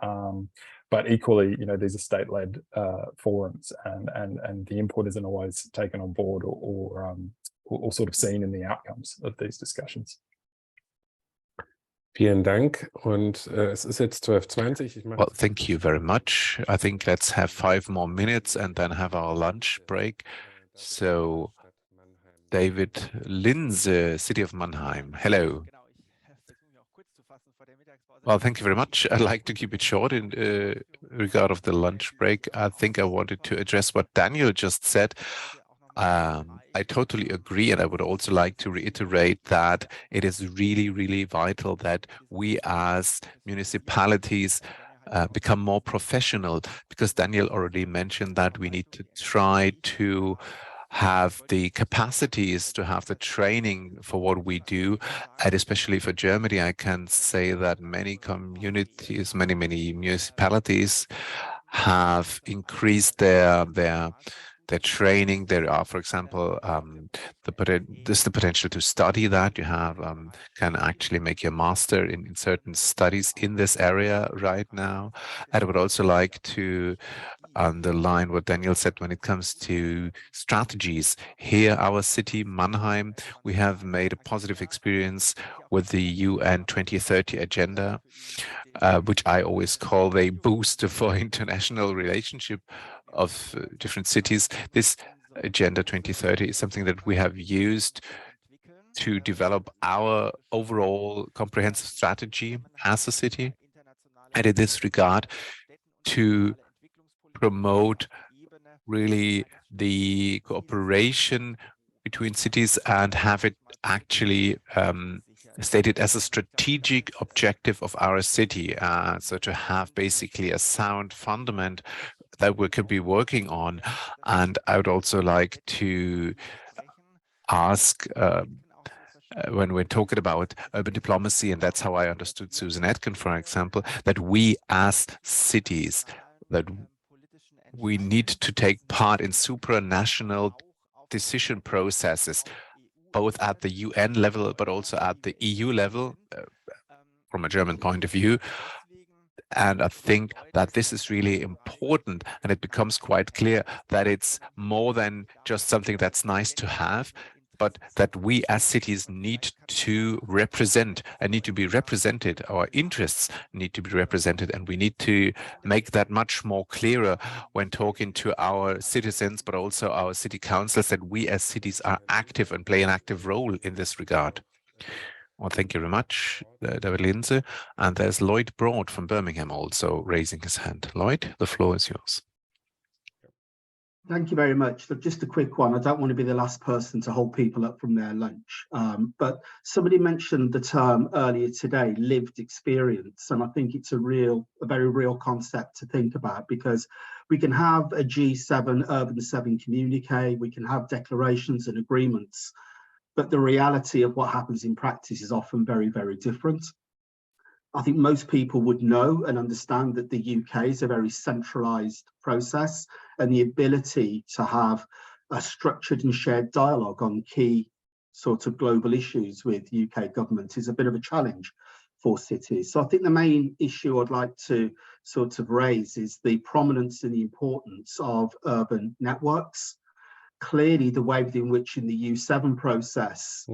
But equally, these are state-led forums, and the input isn't always taken on board or sort of seen in the outcomes of these discussions. Vielen Dank. Und es ist jetzt 12:20. Well, thank you very much. I think let's have 5 more minutes and then have our lunch break. So, David Linse, City of Mannheim. Hello. Well, thank you very much. I'd like to keep it short in regard of the lunch break. I think I wanted to address what Daniel just said. I totally agree, and I would also like to reiterate that it is really, really vital that we as municipalities become more professional, because Daniel already mentioned that we need to try to have the capacities to have the training for what we do. And especially for Germany, I can say that many communities, many municipalities have increased their training. There are, for example, there's the potential to study that. You have can actually make your master in certain studies in this area right now. And I would also like to underline what Daniel said when it comes to strategies. Here, our city, Mannheim, we have made a positive experience with the UN 2030 agenda, which I always call the booster for international relationship of different cities. This Agenda 2030 is something that we have used to develop our overall comprehensive strategy as a city, and in this regard to promote really the cooperation between cities and have it actually stated as a strategic objective of our city. So to have basically a sound fundament that we could be working on. And I would also like to ask, when we're talking about urban diplomacy, and that's how I understood Susan Etkin, for example, that we as cities, that we need to take part in supranational decision processes, both at the UN level, but also at the EU level, from a German point of view. And I think that this is really important, and it becomes quite clear that it's more than just something that's nice to have, but that we as cities need to represent and need to be represented. Our interests need to be represented, and we need to make that much more clearer when talking to our citizens, but also our city councils, that we as cities are active and play an active role in this regard. Well, thank you very much, David Linse. And there's Lloyd Broad from Birmingham also raising his hand. Lloyd, the floor is yours. Thank you very much. Look, just a quick one. I don't want to be the last person to hold people up from their lunch, but somebody mentioned the term earlier today, lived experience, and I think it's a very real concept to think about, because we can have a G7 Urban 7 communique, we can have declarations and agreements, but the reality of what happens in practice is often very, very different. I think most people would know and understand that the UK is a very centralised process, and the ability to have a structured and shared dialogue on key sort of global issues with UK government is a bit of a challenge for cities. So I think the main issue I'd like to sort of raise is the prominence and the importance of urban networks. Clearly, the way in which in the U7 process,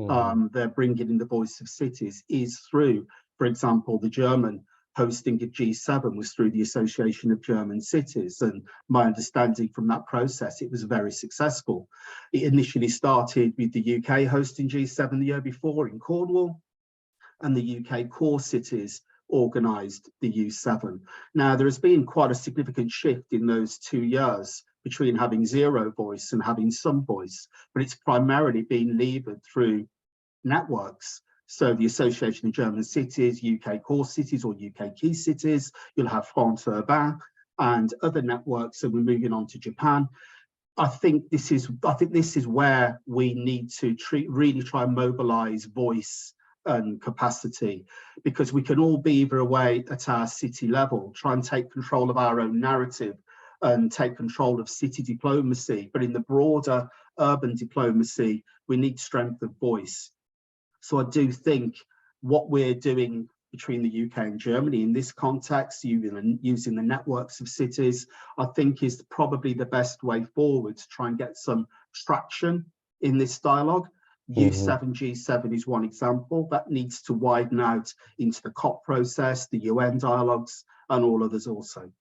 they're bringing in the voice of cities is through, for example, the German hosting of G7 was through the Association of German Cities. And my understanding from that process, it was very successful. It initially started with the UK hosting G7 the year before in Cornwall, and the UK core cities organised the U7. Now, there has been quite a significant shift in those 2 years between having zero voice and having some voice, but it's primarily been levered through networks. So the Association of German Cities, UK core cities or UK key cities, you'll have France Urbain and other networks, and we're moving on to Japan. I think this is where we need to really try and mobilise voice and capacity, because we can all beaver away at our city level, try and take control of our own narrative and take control of city diplomacy. But in the broader urban diplomacy, we need strength of voice. So I do think what we're doing between the UK and Germany in this context, using the networks of cities, I think is probably the best way forward to try and get some traction in this dialogue. U7 G7 is one example that needs to widen out into the COP process, the UN dialogues, and all others also.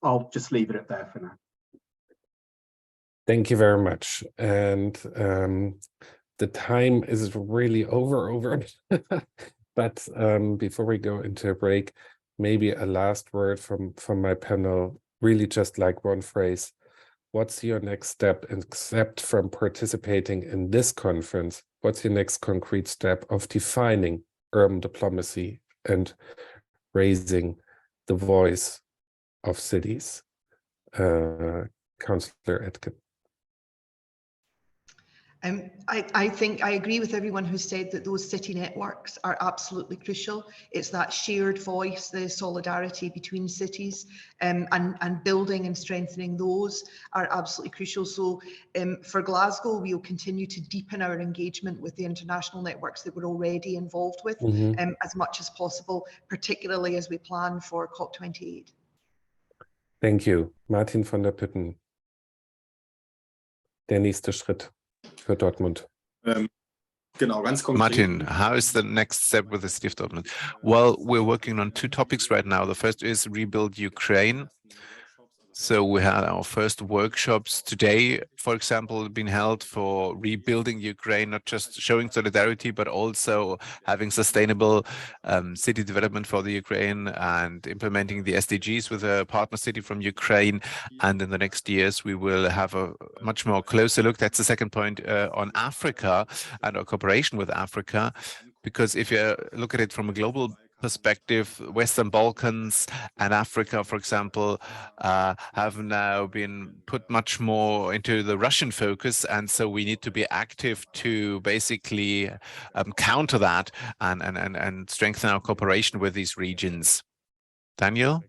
I'll just leave it at there for now. Thank you very much. And the time is really over. But before we go into a break, maybe a last word from my panel, really just like one phrase. What's your next step, except from participating in this conference? What's your next concrete step of defining urban diplomacy and raising the voice of cities? Councillor Etkin. I think I agree with everyone who said that those city networks are absolutely crucial. It's that shared voice, the solidarity between cities, and building and strengthening those are absolutely crucial. So for Glasgow, we'll continue to deepen our engagement with the international networks that we're already involved with as much as possible, particularly as we plan for COP28. Thank you. Martin von der Putten. Der nächste Schritt für Dortmund. Martin, how is the next step with the city of Dortmund? Well, we're working on two topics right now. The first is Rebuild Ukraine. So we had our first workshops today, for example, being held for rebuilding Ukraine, not just showing solidarity, but also having sustainable city development for the Ukraine and implementing the SDGs with a partner city from Ukraine. And in the next years, we will have a much more closer look. That's the second point on Africa and our cooperation with Africa. Because if you look at it from a global perspective, Western Balkans and Africa, for example, have now been put much more into the Russian focus, and so we need to be active to basically counter that and strengthen our cooperation with these regions. Daniel?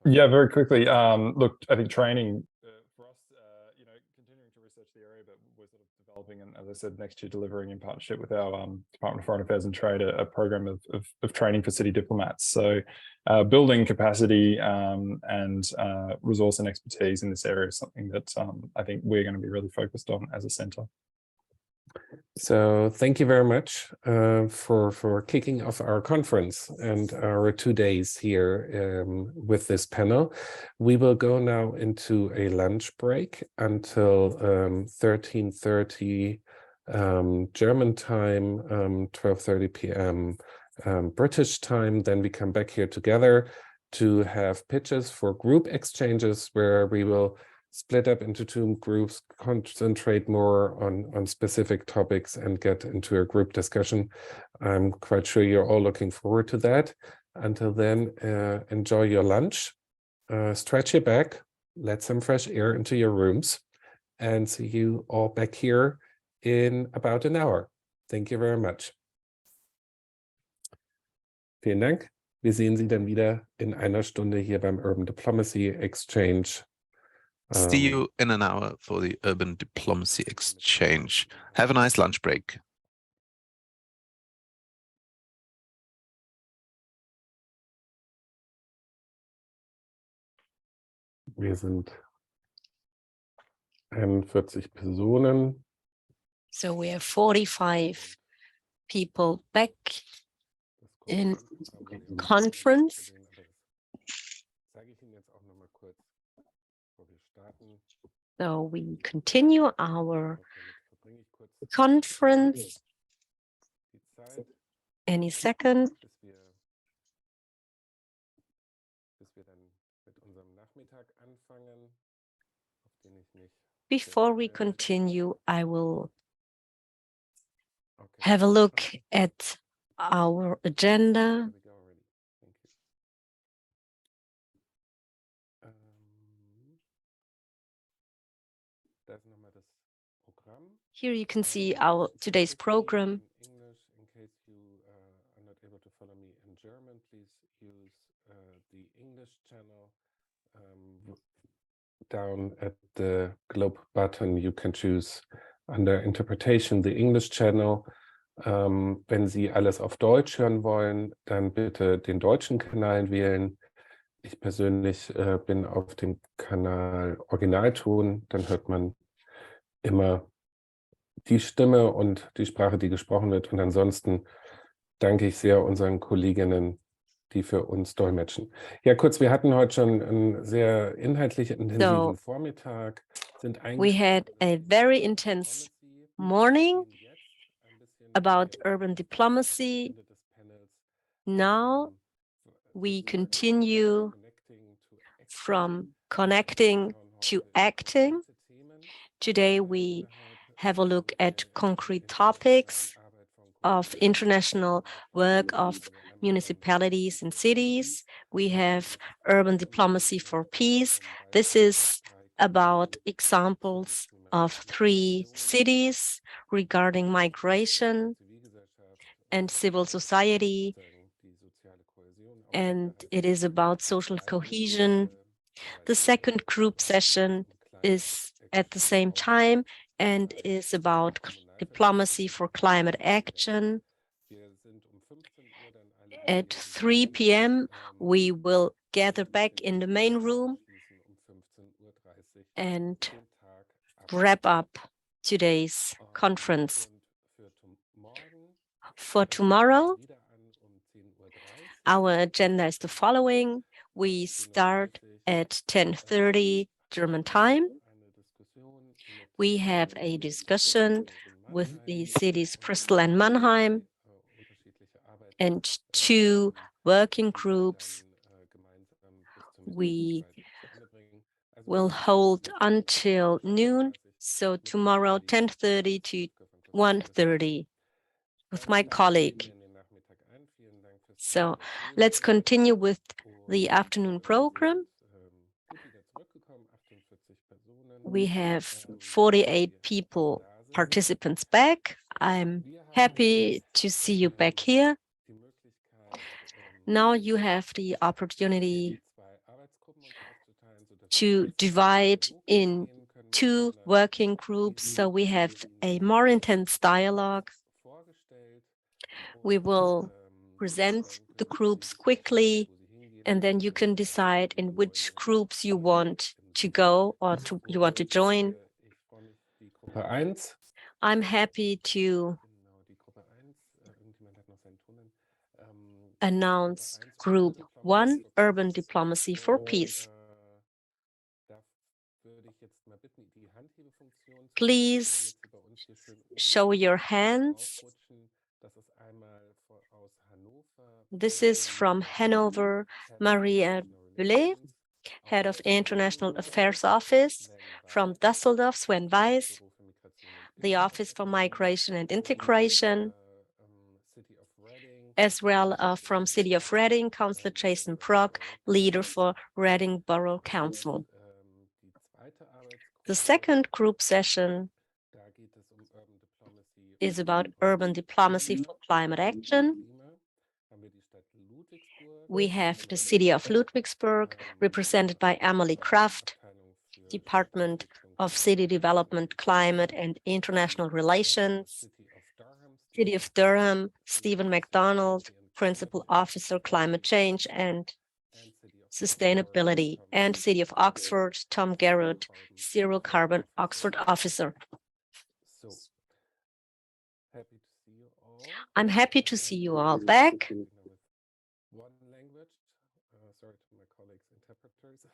Yeah, very quickly. Look, I think training for us, continuing to research the area, but we're sort of developing, and as I said, next year delivering in partnership with our Department of Foreign Affairs and Trade, a program of training for city diplomats. So building capacity and resource and expertise in this area is something that I think we're going to be really focused on as a centre. So thank you very much for kicking off our conference and our 2 days here with this panel. We will go now into a lunch break until 13:30 German time, 12:30 p.m. British time. Then we come back here together to have pitches for group exchanges where we will split up into 2 groups, concentrate more on specific topics and get into a group discussion. I'm quite sure you're all looking forward to that. Until then, enjoy your lunch, stretch your back, let some fresh air into your rooms, and see you all back here in about an hour. Thank you very much. Vielen Dank. Wir sehen Sie dann wieder in einer Stunde hier beim Urban Diplomacy Exchange. See you in an hour for the Urban Diplomacy Exchange. Have a nice lunch break. Wir sind 41 Personen. So we have 45 people back in conference. So we continue our conference any second. Before we continue, I will have a look at our agenda. Here you can see our today's program. In case you are not able to follow me in German, please use the English channel. Down at the globe button, you can choose under Interpretation the English channel. Wenn Sie alles auf Deutsch hören wollen, dann bitte den deutschen Kanal wählen. Ich persönlich bin auf dem Kanal Originalton, dann hört man immer die Stimme und die Sprache, die gesprochen wird. Und ansonsten danke ich sehr unseren Kolleginnen, die für uns dolmetschen. Ja, kurz, wir hatten heute schon einen sehr inhaltlich intensiven Vormittag. We had a very intense morning about urban diplomacy. Now we continue from connecting to acting. Today we have a look at concrete topics of international work of municipalities and cities. We have urban diplomacy for peace. This is about examples of 3 cities regarding migration and civil society, and it is about social cohesion. The second group session is at the same time and is about diplomacy for climate action. At 3 p.m. we will gather back in the main room and wrap up today's conference. For tomorrow, our agenda is the following. We start at 10:30 German time. We have a discussion with the cities Bristol and Mannheim and 2 working groups. We will hold until noon, so tomorrow 10:30 to 1:30 with my colleague. So let's continue with the afternoon program. We have 48 people, participants back. I'm happy to see you back here. Now you have the opportunity to divide in 2 working groups, so we have a more intense dialogue. We will present the groups quickly, and then you can decide in which groups you want to go or you want to join. I'm happy to announce Group 1, Urban Diplomacy for Peace. Please show your hands This is from Hanover, Maria Bullet, Head of International Affairs Office. From Düsseldorf, Sven Weiss, the Office for Migration and Integration. As well from City of Reading, Councillor Jason Brock, leader for Reading Borough Council. The second group session is about urban diplomacy for climate action. We have the City of Ludwigsburg, represented by Emily Kraft, Department of City Development, Climate and International Relations. City of Durham, Stephen MacDonald, Principal Officer, Climate Change and Sustainability, and City of Oxford, Tom Garrett, Zero Carbon Oxford Officer. I'm happy to see you all back. One language. Sorry to my colleagues, interpreters.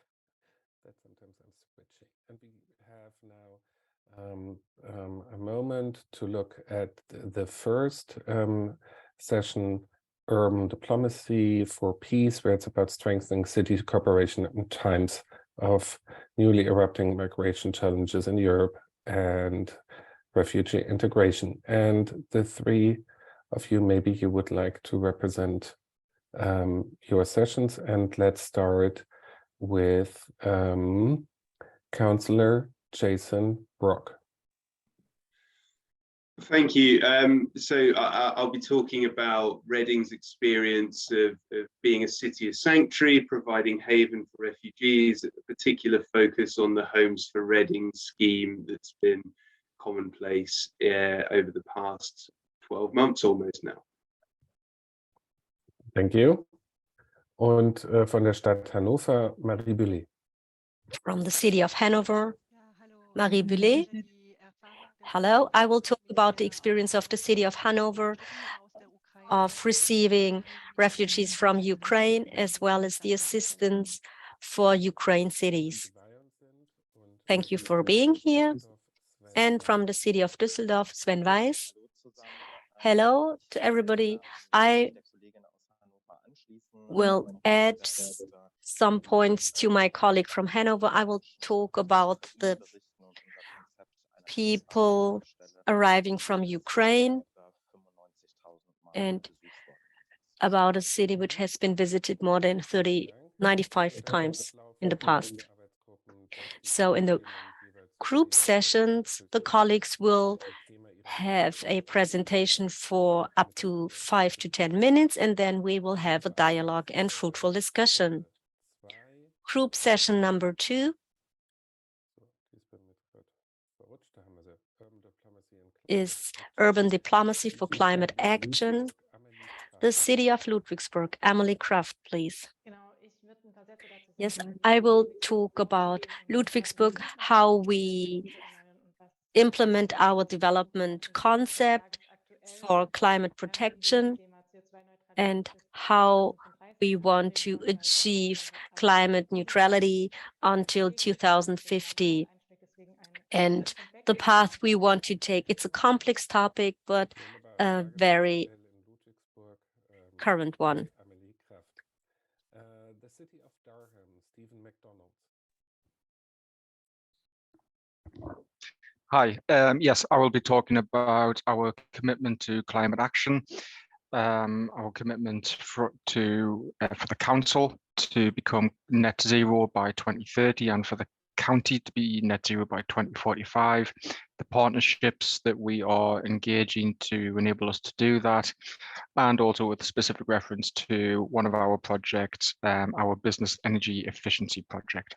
That sometimes I'm switching. And we have now a moment to look at the first session, Urban Diplomacy for Peace, where it's about strengthening city cooperation in times of newly erupting migration challenges in Europe and refugee integration. And the three of you, maybe you would like to represent your sessions, and let's start with Councillor Jason Brock. Thank you. So I'll be talking about Reading's experience of being a city of sanctuary, providing haven for refugees, a particular focus on the Homes for Reading scheme that's been commonplace over the past 12 months almost now. Thank you. Und von der Stadt Hannover, Marie Bullet. From the City of Hanover, Marie Bullet. Hello, I will talk about the experience of the City of Hanover of receiving refugees from Ukraine, as well as the assistance for Ukraine cities. Thank you for being here. And from the City of Düsseldorf, Sven Weiss. Hello to everybody. I will add some points to my colleague from Hanover. I will talk about the people arriving from Ukraine and about a city which has been visited more than 95 times in the past. So in the group sessions, the colleagues will have a presentation for up to 5 to 10 minutes, and then we will have a dialogue and fruitful discussion. Group session number 2 is Urban Diplomacy for Climate Action. The City of Ludwigsburg, Emily Kraft, please. Yes, I will talk about Ludwigsburg, how we implement our development concept for climate protection and how we want to achieve climate neutrality until 2050. And the path we want to take, it's a complex topic, but a very current one. The City of Durham, Stephen MacDonald. Hi, yes, I will be talking about our commitment to climate action, our commitment for the council to become net zero by 2030 and for the county to be net zero by 2045, the partnerships that we are engaging to enable us to do that, and also with specific reference to one of our projects, our business energy efficiency project.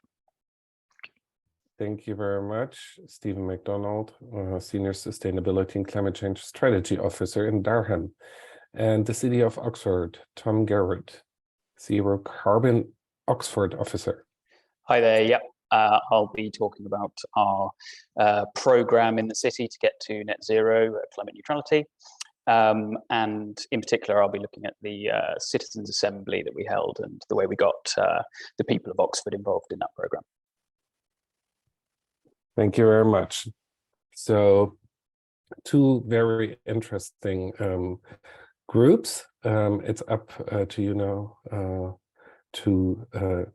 Thank you very much, Stephen MacDonald, Senior Sustainability and Climate Change Strategy Officer in Durham. And the City of Oxford, Tom Garrett, Zero Carbon Oxford Officer. Hi there, yep. I'll be talking about our program in the city to get to net zero climate neutrality. And in particular, I'll be looking at the Citizens Assembly that we held and the way we got the people of Oxford involved in that program. Thank you very much. So two very interesting groups. It's up to you now to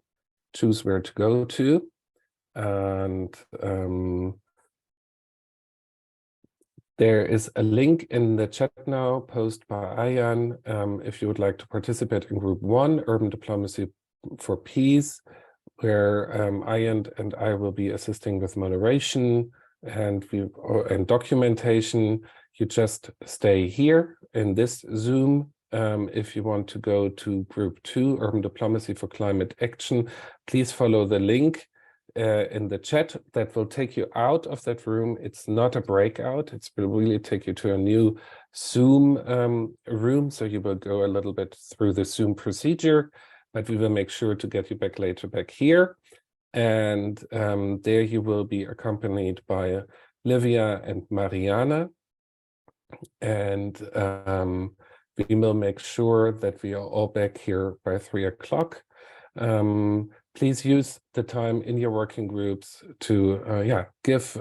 choose where to go to. And there is a link in the chat now, posted by Ayan, if you would like to participate in Group 1, Urban Diplomacy for Peace, where Ayan and I will be assisting with moderation and documentation. You just stay here in this Zoom. If you want to go to Group 2, Urban Diplomacy for Climate Action, please follow the link in the chat that will take you out of that room. It's not a breakout. It will really take you to a new Zoom room. So you will go a little bit through the Zoom procedure, but we will make sure to get you back later back here. And there you will be accompanied by Livia and Mariana. And we will make sure that we are all back here by 3 o'clock. Please use the time in your working groups to give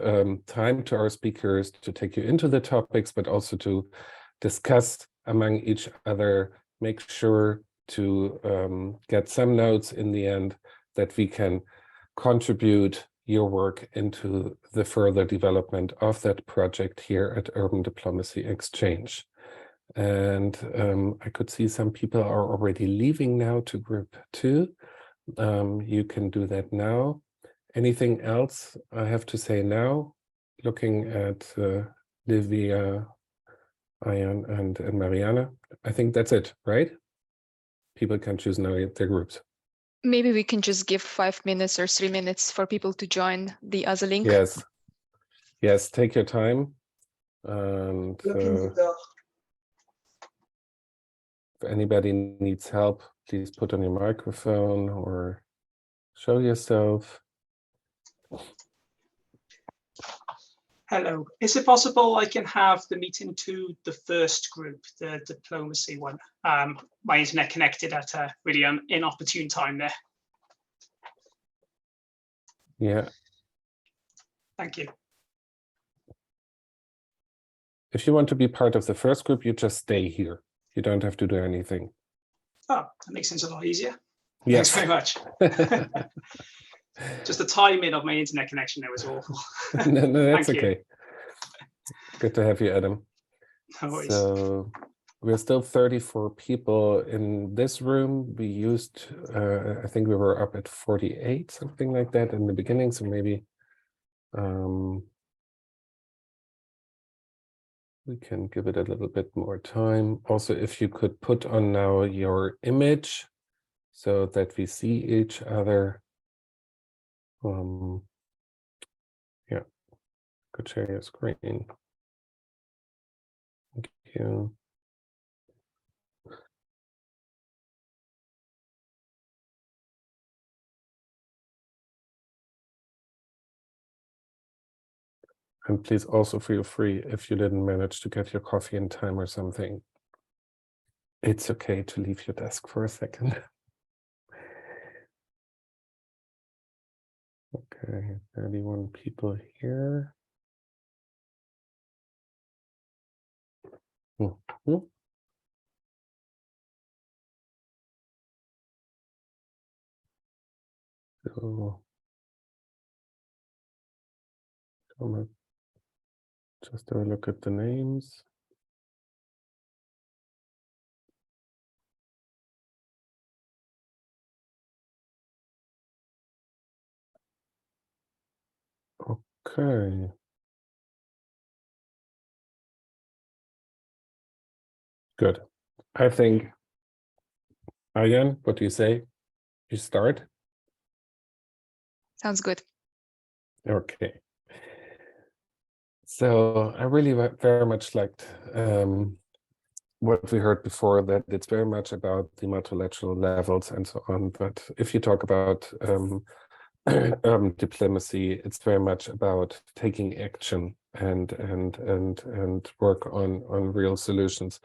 time to our speakers to take you into the topics, but also to discuss among each other. Make sure to get some notes in the end that we can contribute your work into the further development of that project here at Urban Diplomacy Exchange. And I could see some people are already leaving now to Group 2. You can do that now. Anything else I have to say now? Looking at Livia, Ayan, and Mariana. I think that's it, right? People can choose now their groups. Maybe we can just give 5 minutes or 3 minutes for people to join the other link. Yes. Yes, take your time. And if anybody needs help, please put on your microphone or show yourself. Hello. Is it possible I can have the meeting to the first group, the diplomacy one? My internet connected at a really inopportune time there. Yeah. Thank you. If you want to be part of the first group, you just stay here. You don't have to do anything. Oh, that makes things a lot easier. Yes. Thanks very much. Just the timing of my internet connection there was awful. No, that's Thank you. okay. Good to have you, Adam. No worries. So we're still 34 people in this room. We used, I think we were up at 48, something like that in the beginning. So maybe we can give it a little bit more time. Also, if you could put on now your image so that we see each other. Yeah, could share your screen. Thank you. And please also feel free if you didn't manage to get your coffee in time or something. It's okay to leave your desk for a second. Okay, 31 people here. Mm-hmm. So, just have a look at the names. Okay. Good. I think, Ayan, what do you say? You start? Sounds good. Okay. So I really very much liked what we heard before, that it's very much about the multilateral levels and so on. But if you talk about urban diplomacy, it's very much about taking action and work on real solutions.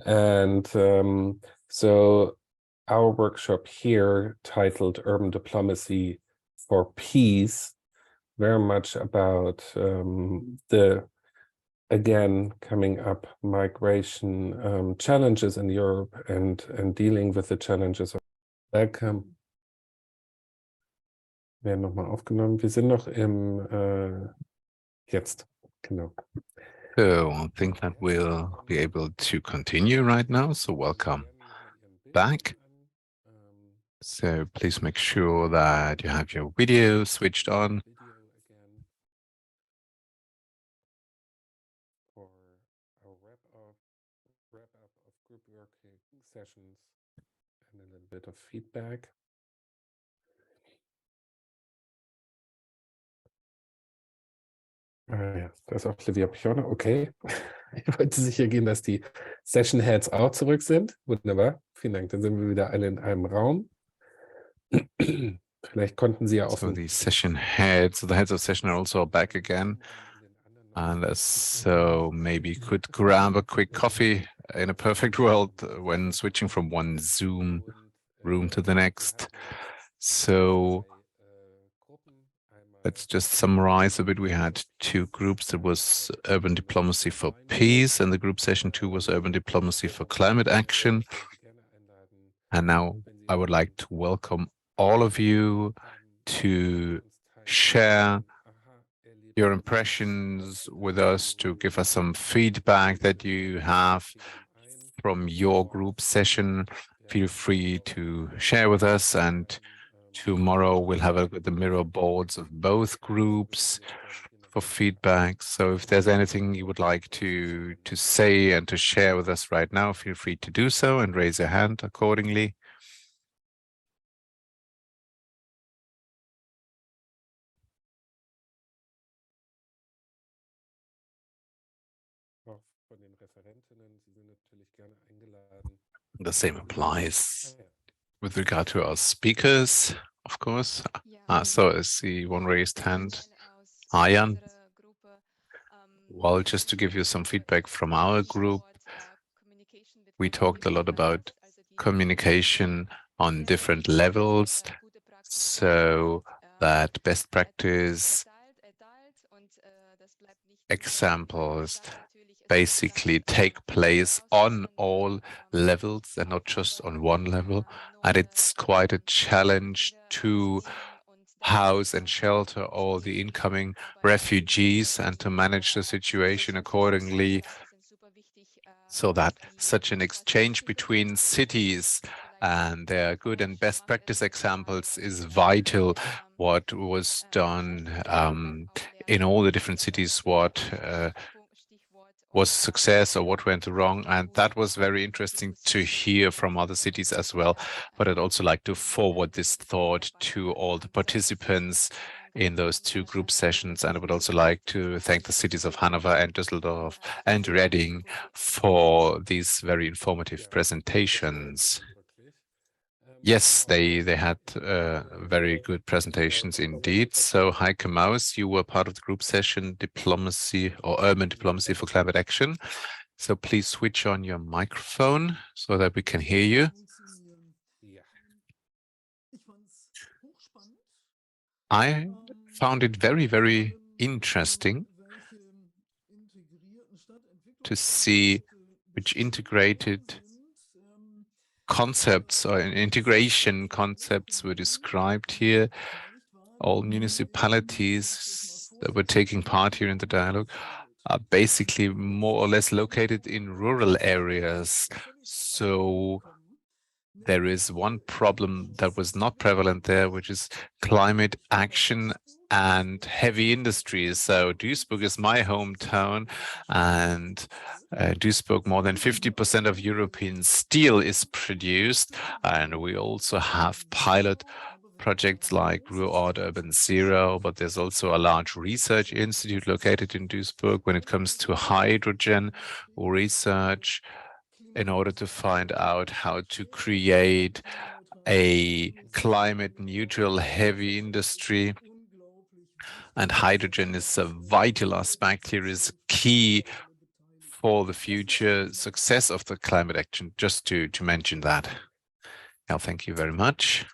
And so our workshop here, titled Urban Diplomacy for Peace, very much about the again coming up migration challenges in Europe and dealing with the challenges of welcome. Werden nochmal aufgenommen. Wir sind noch im jetzt, genau. So I think that we'll be able to continue right now. So welcome back. So please make sure that you have your video switched on. For our wrap up of group working sessions and a little bit of feedback. Ja, da ist auch Livia Pichorner. Okay. Ich wollte sicher gehen, dass die Session Heads auch zurück sind. Wunderbar. Vielen Dank. Dann sind wir wieder alle in einem Raum. Vielleicht konnten Sie ja So the session heads, so the heads of session are also back again. And so maybe you could grab a quick coffee in a perfect world when switching from one Zoom room to the next. So let's just summarize a bit. We had two groups. There was Urban Diplomacy for Peace, and the group session 2 was Urban Diplomacy for Climate Action. And now I would like to welcome all of you to share your impressions with us, to give us some feedback that you have from your group session. Feel free to share with us, and tomorrow we'll have a look at the mirror boards of both groups for feedback. So if there's anything you would like to say and to share with us right now, feel free to do so and raise your hand accordingly. The same applies with regard to our speakers, of course. So I see one raised hand. Hi, Jan. Well, just to give you some feedback from our group, we talked a lot about communication on different levels, so that best practice examples basically take place on all levels and not just on one level. And it's quite a challenge to house and shelter all the incoming refugees and to manage the situation accordingly, so that such an exchange between cities and their good and best practice examples is vital. What was done in all the different cities, what was success or what went wrong, and that was very interesting to hear from other cities as well. But I'd also like to forward this thought to all the participants in those two group sessions, and I would also like to thank the cities of Hanover and Düsseldorf and Reading for these very informative presentations. Yes, they had very good presentations indeed. So Heike Maus, you were part of the group session Diplomacy or Urban Diplomacy for Climate Action. So please switch on your microphone so that we can hear you. I found it very, very interesting to see which integrated concepts or integration concepts were described here. All municipalities that were taking part here in the dialogue are basically more or less located in rural areas. So there is one problem that was not prevalent there, which is climate action and heavy industries. So Duisburg is my hometown, and Duisburg, more than 50% of European steel is produced. And we also have pilot projects like Ruhr Urban Zero, but there's also a large research institute located in Duisburg when it comes to hydrogen research, in order to find out how to create a climate neutral heavy industry. And hydrogen is a vital aspect here, is key for the future success of the climate action, just to mention that. Now, thank you very much.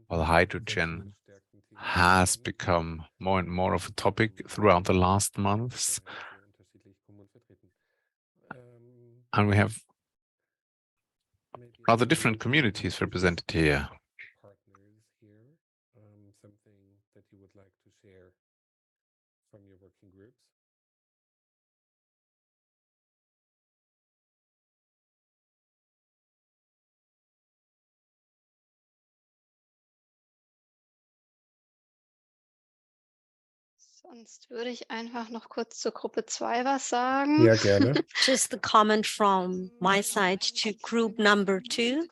Well, hydrogen has become more and more of a topic throughout the last months. And we have rather different communities represented here. Partners here, something that you would like to share from your working groups? Sonst würde ich einfach noch kurz zur Gruppe 2 was sagen. Ja, gerne. Just a comment from my side to group number 2.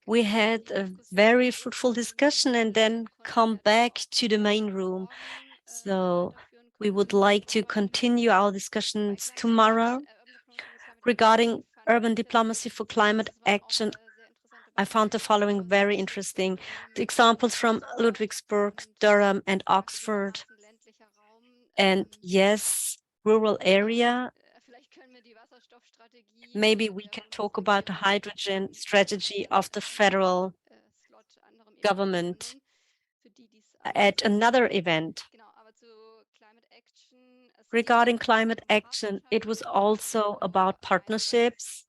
We had a very fruitful discussion and then come back to the main room. So we would like to continue our discussions tomorrow. Regarding urban diplomacy for climate action, I found the following very interesting. The examples from Ludwigsburg, Durham, and Oxford. And yes, rural area. Maybe we can talk about the hydrogen strategy of the federal government at another event. Regarding climate action, it was also about partnerships,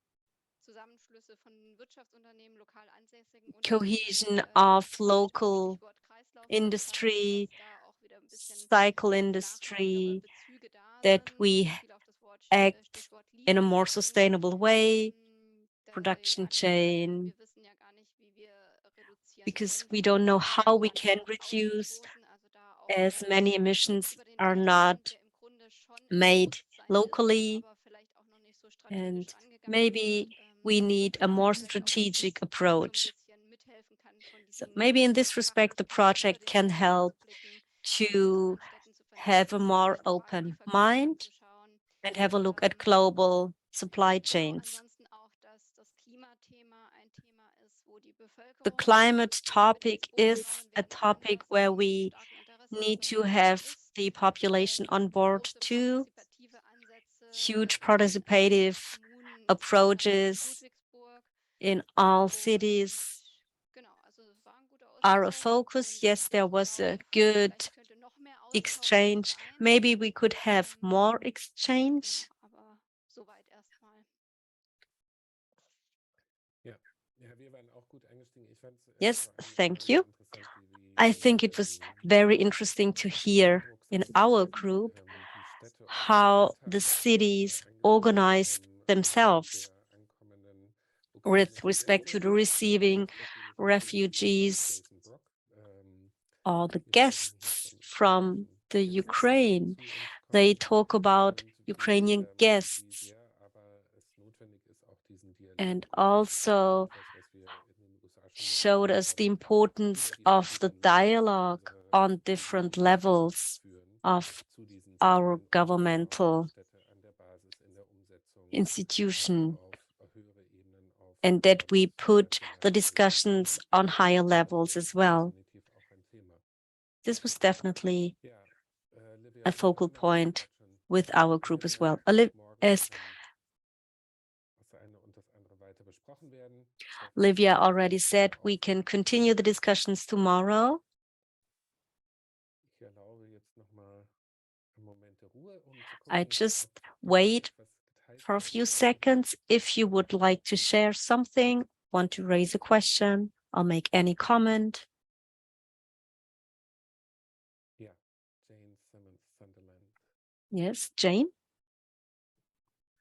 cohesion of local industry, cycle industry, that we act in a more sustainable way, production chain, because we don't know how we can reduce, as many emissions are not made locally, and maybe we need a more strategic approach. So maybe in this respect, the project can help to have a more open mind and have a look at global supply chains. The climate topic is a topic where we need to have the population on board too. Huge participative approaches in all cities are a focus. Yes, there was a good exchange. Maybe we could have more exchange. Yes, thank you. I think it was very interesting to hear in our group how the cities organized themselves with respect to the receiving refugees or the guests from the Ukraine. They talk about Ukrainian guests and also showed us the importance of the dialogue on different levels of our governmental institution, and that we put the discussions on higher levels as well. This was definitely a focal point with our group as well. As Livia already said, we can continue the discussions tomorrow. I just wait for a few seconds. If you would like to share something, want to raise a question, or make any comment. Yes, Jane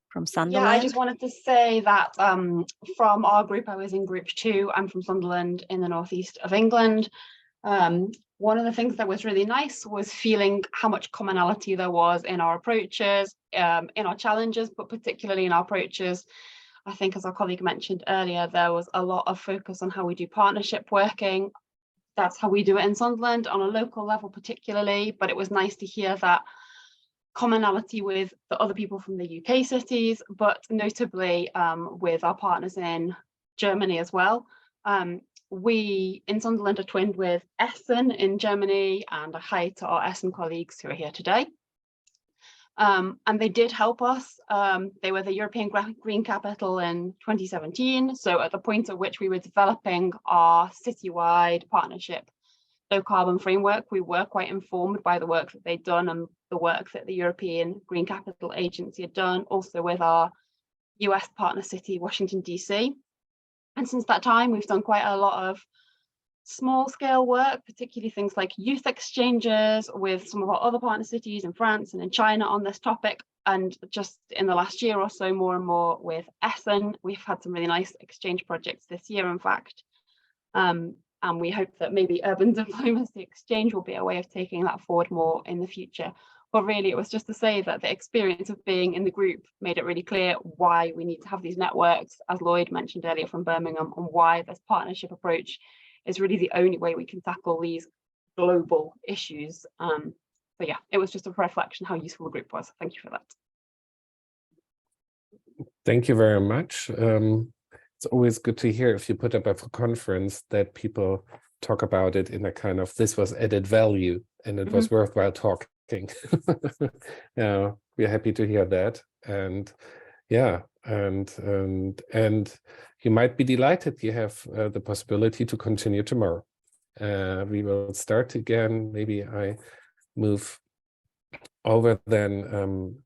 from Sunderland. Yeah, I just wanted to say that from our group, I was in group 2. I'm from Sunderland in the northeast of England. One of the things that was really nice was feeling how much commonality there was in our approaches, in our challenges, but particularly in our approaches. I think, as our colleague mentioned earlier, there was a lot of focus on how we do partnership working. That's how we do it in Sunderland on a local level particularly, but it was nice to hear that commonality with the other people from the UK cities, but notably with our partners in Germany as well. We in Sunderland are twinned with Essen in Germany, and a hi to our Essen colleagues who are here today. And they did help us. They were the European Green Capital in 2017. So at the point at which we were developing our citywide partnership low carbon framework, we were quite informed by the work that they'd done and the work that the European Green Capital Agency had done, also with our US partner city, Washington, DC. And since that time, we've done quite a lot of small scale work, particularly things like youth exchanges with some of our other partner cities in France and in China on this topic. And just in the last year or so, more and more with Essen. We've had some really nice exchange projects this year, in fact. And we hope that maybe urban diplomacy exchange will be a way of taking that forward more in the future. But really, it was just to say that the experience of being in the group made it really clear why we need to have these networks, as Lloyd mentioned earlier from Birmingham, and why this partnership approach is really the only way we can tackle these global issues. So yeah, it was just a reflection how useful the group was. Thank you for that. Thank you very much. It's always good to hear if you put up a conference that people talk about it in a kind of, this was added value and it was worthwhile talking. Yeah, we're happy to hear that. And yeah, and you might be delighted you have the possibility to continue tomorrow. We will start again. Maybe I move over then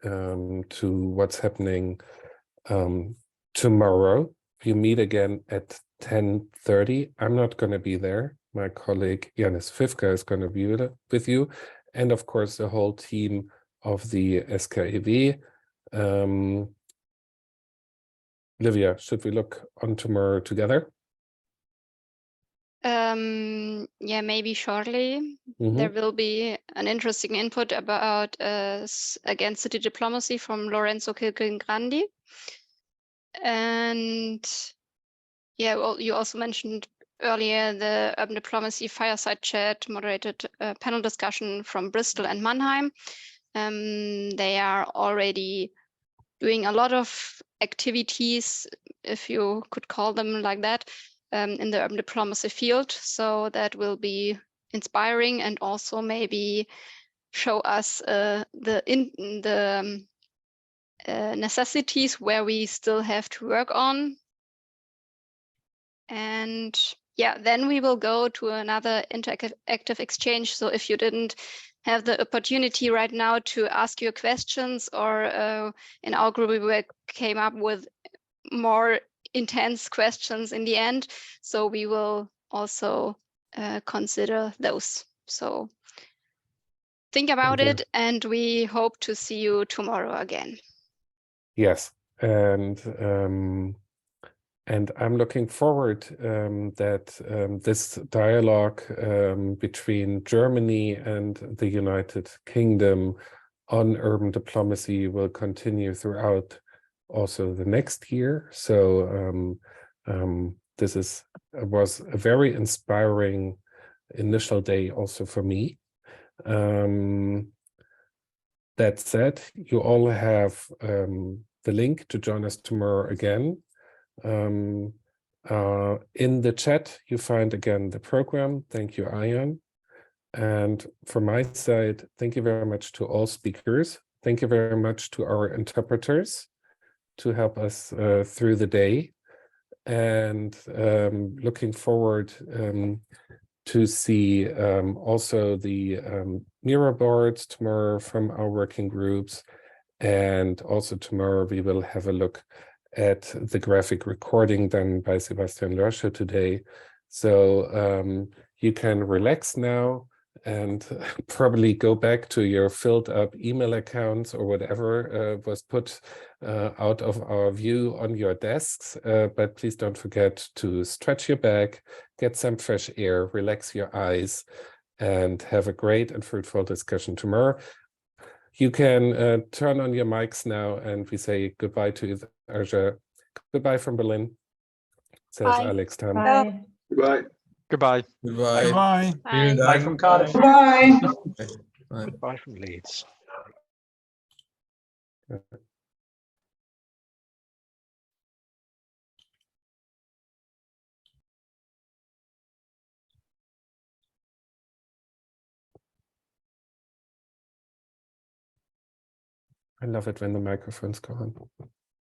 to what's happening tomorrow. You meet again at 10:30. I'm not going to be there. My colleague Janis Fivka is going to be with you. And of course, the whole team of the SKEV. Livia, should we look on tomorrow together? Yeah, maybe shortly. There will be an interesting input about against city diplomacy from Lorenzo Kilgrandi. And yeah, well, you also mentioned earlier the urban diplomacy fireside chat moderated panel discussion from Bristol and Mannheim. They are already doing a lot of activities, if you could call them like that, in the urban diplomacy field. So that will be inspiring and also maybe show us the necessities where we still have to work on. And yeah, then we will go to another interactive exchange. So if you didn't have the opportunity right now to ask your questions, or in our group we came up with more intense questions in the end, so we will also consider those. So think about it, and we hope to see you tomorrow again. Yes, and I'm looking forward that this dialogue between Germany and the United Kingdom on urban diplomacy will continue throughout also the next year. So this was a very inspiring initial day also for me. That said, you all have the link to join us tomorrow again. In the chat, you find again the program. Thank you, Ayan. And from my side, thank you very much to all speakers. Thank you very much to our interpreters to help us through the day. And looking forward to see also the Miro boards tomorrow from our working groups. And also tomorrow we will have a look at the graphic recording done by Sebastian Lösche today. So you can relax now and probably go back to your filled up email accounts or whatever was put out of our view on your desks. But please don't forget to stretch your back, get some fresh air, relax your eyes, and have a great and fruitful discussion tomorrow. You can turn on your mics now, and we say goodbye to Arja. Goodbye from Berlin, says Bye. Alex Tam. Bye. Goodbye. Goodbye. Goodbye. Bye. Bye from Cardiff. Bye. Goodbye from Leeds. I love it when the microphones go on.